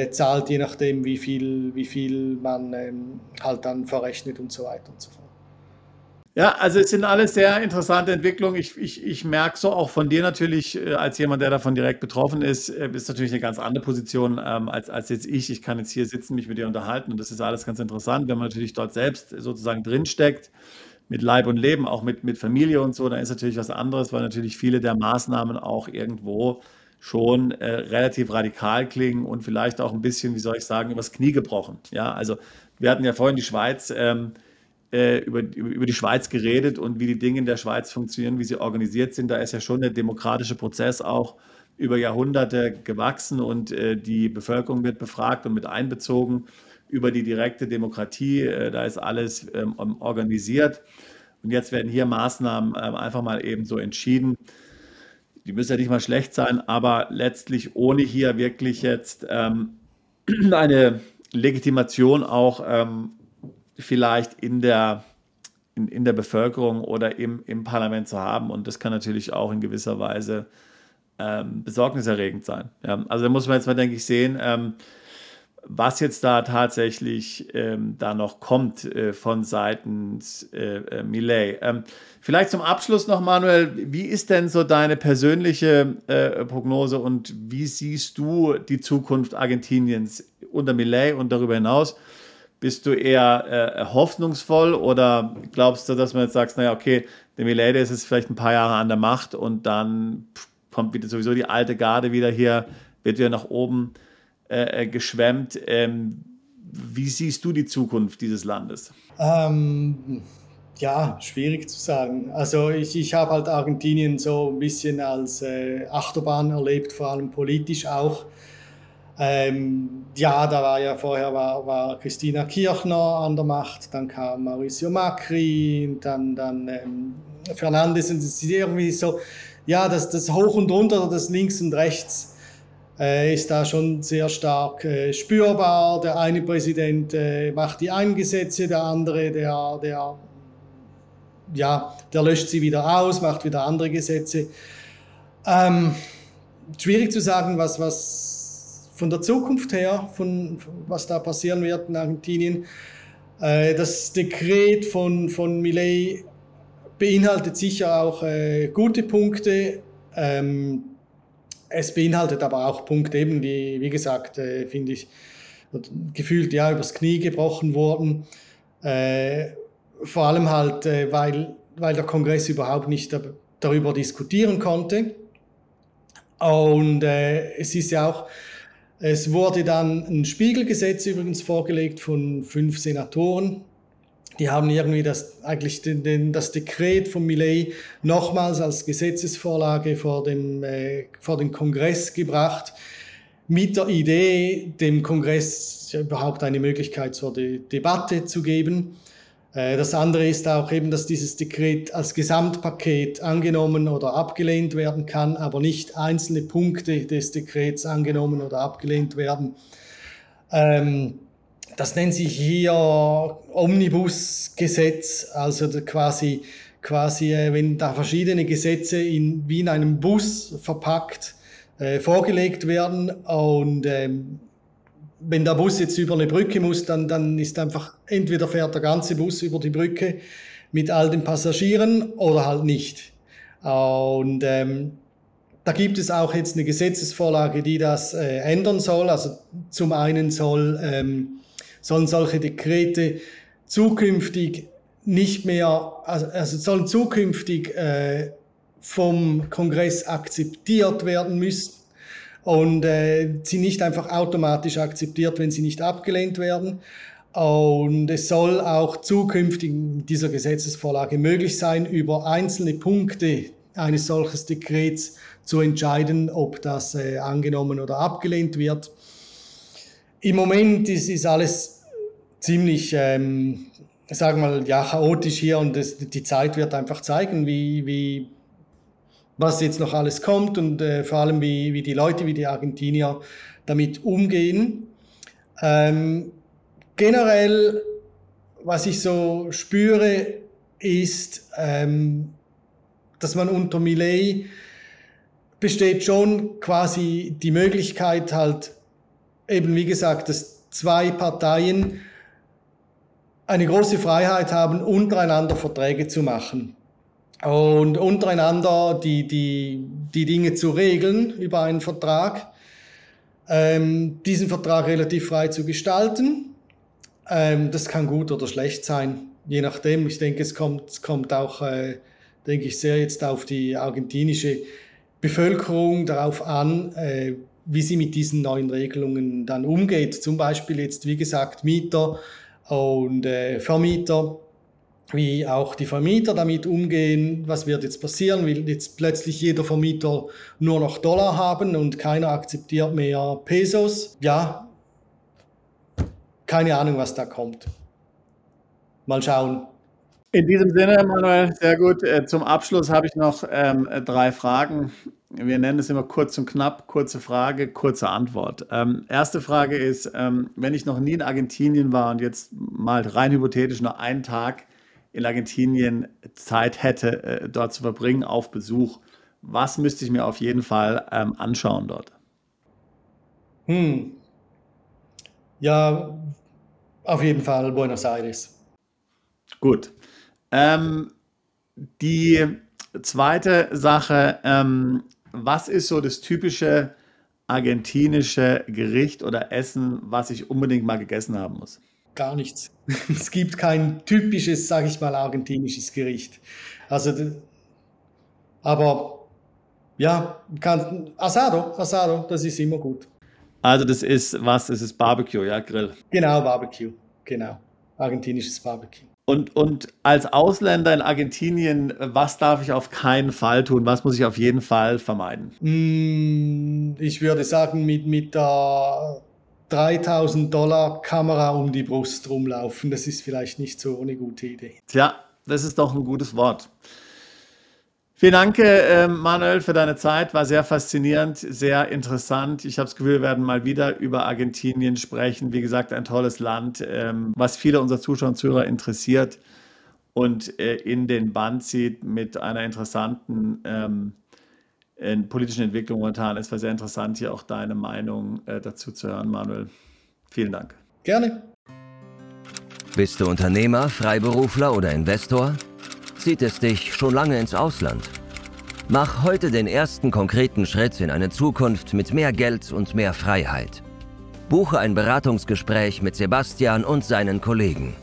zahlt, je nachdem wie viel man halt dann verrechnet und so weiter und so fort. Ja, also es sind alles sehr interessante Entwicklungen. Ich merke so auch von dir natürlich, als jemand, der davon direkt betroffen ist natürlich eine ganz andere Position als jetzt ich. Ich kann jetzt hier sitzen, mich mit dir unterhalten und das ist alles ganz interessant. Wenn man natürlich dort selbst sozusagen drinsteckt, mit Leib und Leben, auch mit Familie und so, dann ist natürlich was anderes, weil natürlich viele der Maßnahmen auch irgendwo schon relativ radikal klingen und vielleicht auch ein bisschen, wie soll ich sagen, übers Knie gebrochen. Ja, also wir hatten ja vorhin die Schweiz über die Schweiz geredet und wie die Dinge in der Schweiz funktionieren, wie sie organisiert sind. Da ist ja schon der demokratische Prozess auch über Jahrhunderte gewachsen und die Bevölkerung wird befragt und mit einbezogen über die direkte Demokratie. Da ist alles organisiert und jetzt werden hier Maßnahmen einfach mal eben so entschieden. Die müssen ja nicht mal schlecht sein, aber letztlich ohne hier wirklich jetzt eine Legitimation auch vielleicht in der Bevölkerung oder im Parlament zu haben. Und das kann natürlich auch in gewisser Weise besorgniserregend sein. Ja, also da muss man jetzt mal, denke ich, sehen, was jetzt da tatsächlich da noch kommt von seitens Milei. Vielleicht zum Abschluss noch, Manuel, wie ist denn so deine persönliche Prognose und wie siehst du die Zukunft Argentiniens unter Milei und darüber hinaus? Bist du eher hoffnungsvoll oder glaubst du, dass man jetzt sagt, naja, okay, Der Milei, der ist jetzt vielleicht ein paar Jahre an der Macht und dann kommt wieder sowieso die alte Garde wieder hier, wird wieder nach oben geschwemmt. Wie siehst du die Zukunft dieses Landes? Ja, schwierig zu sagen. Also ich habe halt Argentinien so ein bisschen als Achterbahn erlebt, vor allem politisch auch. Ja, da war ja vorher war Christina Kirchner an der Macht, dann kam Mauricio Macri, dann Fernandes, und es ist irgendwie so, ja, das Hoch und Runter, das Links und Rechts ist da schon sehr stark spürbar. Der eine Präsident macht die einen Gesetze, der andere, der löscht sie wieder aus, macht wieder andere Gesetze. Schwierig zu sagen, was von der Zukunft her, von was da passieren wird in Argentinien. Das Dekret von Milei beinhaltet sicher auch gute Punkte. Es beinhaltet aber auch Punkte, eben, die, wie gesagt, finde ich, gefühlt ja übers Knie gebrochen wurden. Vor allem halt, weil der Kongress überhaupt nicht darüber diskutieren konnte. Und es ist ja auch, es wurde dann ein Spiegelgesetz übrigens vorgelegt von 5 Senatoren. Die haben irgendwie das Dekret von Milei nochmals als Gesetzesvorlage vor den Kongress gebracht, mit der Idee, dem Kongress überhaupt eine Möglichkeit zur Debatte zu geben. Das andere ist auch eben, dass dieses Dekret als Gesamtpaket angenommen oder abgelehnt werden kann, aber nicht einzelne Punkte des Dekrets angenommen oder abgelehnt werden. Das nennt sich hier Omnibusgesetz, also quasi wenn da verschiedene Gesetze wie in einem Bus verpackt vorgelegt werden und wenn der Bus jetzt über eine Brücke muss, dann ist einfach, entweder fährt der ganze Bus über die Brücke mit all den Passagieren oder halt nicht. Und da gibt es auch jetzt eine Gesetzesvorlage, die das ändern soll. Also zum einen sollen solche Dekrete zukünftig nicht mehr, also sollen zukünftig vom Kongress akzeptiert werden müssen. Und sie nicht einfach automatisch akzeptiert, wenn sie nicht abgelehnt werden. Und es soll auch zukünftig in dieser Gesetzesvorlage möglich sein, über einzelne Punkte eines solchen Dekrets zu entscheiden, ob das angenommen oder abgelehnt wird. Im Moment ist alles ziemlich, sagen wir mal, ja, chaotisch hier und die Zeit wird einfach zeigen, was jetzt noch alles kommt und vor allem wie die Leute, wie die Argentinier damit umgehen. Generell, was ich so spüre, ist, dass man unter Milei besteht schon quasi die Möglichkeit halt eben, wie gesagt, dass 2 Parteien eine große Freiheit haben, untereinander Verträge zu machen. Und untereinander die Dinge zu regeln über einen Vertrag, diesen Vertrag relativ frei zu gestalten. Das kann gut oder schlecht sein, je nachdem. Ich denke, es kommt auch, denke ich, sehr jetzt auf die argentinische Bevölkerung darauf an, wie sie mit diesen neuen Regelungen dann umgeht. Zum Beispiel jetzt, wie gesagt, Mieter und Vermieter, wie auch die Vermieter damit umgehen. Was wird jetzt passieren? Will jetzt plötzlich jeder Vermieter nur noch Dollar haben und keiner akzeptiert mehr Pesos? Ja, keine Ahnung, was da kommt. Mal schauen. In diesem Sinne, Manuel, sehr gut. Zum Abschluss habe ich noch 3 Fragen. Wir nennen es immer kurz und knapp, kurze Frage, kurze Antwort. Erste Frage ist, wenn ich noch nie in Argentinien war und jetzt mal rein hypothetisch nur einen Tag in Argentinien Zeit hätte, dort zu verbringen auf Besuch, was müsste ich mir auf jeden Fall anschauen dort? Ja, auf jeden Fall Buenos Aires. Gut. Die zweite Sache, was ist so das typische argentinische Gericht oder Essen, was ich unbedingt mal gegessen haben muss? gar nichts. Es gibt kein typisches, sage ich mal, argentinisches Gericht. Also, aber ja, Asado, das ist immer gut. Also das ist was? Das ist Barbecue, ja, Grill. Genau, Barbecue, genau. Argentinisches Barbecue. Und als Ausländer in Argentinien, was darf ich auf keinen Fall tun? Was muss ich auf jeden Fall vermeiden? Ich würde sagen, mit der $3.000 Kamera um die Brust rumlaufen, das ist vielleicht nicht so eine gute Idee. Tja, das ist doch ein gutes Wort. Vielen Dank, Manuel, für deine Zeit. War sehr faszinierend, sehr interessant. Ich habe das Gefühl, wir werden mal wieder über Argentinien sprechen. Wie gesagt, ein tolles Land, was viele unserer Zuschauer und Zuhörer interessiert und in den Bann zieht mit einer interessanten politischen Entwicklung momentan. Es war sehr interessant, hier auch deine Meinung dazu zu hören, Manuel. Vielen Dank. Gerne. Bist du Unternehmer, Freiberufler oder Investor? Zieht es dich schon lange ins Ausland? Mach heute den ersten konkreten Schritt in eine Zukunft mit mehr Geld und mehr Freiheit. Buche ein Beratungsgespräch mit Sebastian und seinen Kollegen.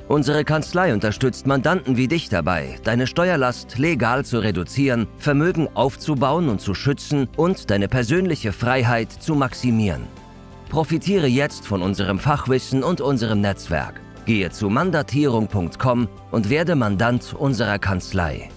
Unsere Kanzlei unterstützt Mandanten wie dich dabei, deine Steuerlast legal zu reduzieren, Vermögen aufzubauen und zu schützen und deine persönliche Freiheit zu maximieren. Profitiere jetzt von unserem Fachwissen und unserem Netzwerk. Gehe zu mandatierung.com und werde Mandant unserer Kanzlei.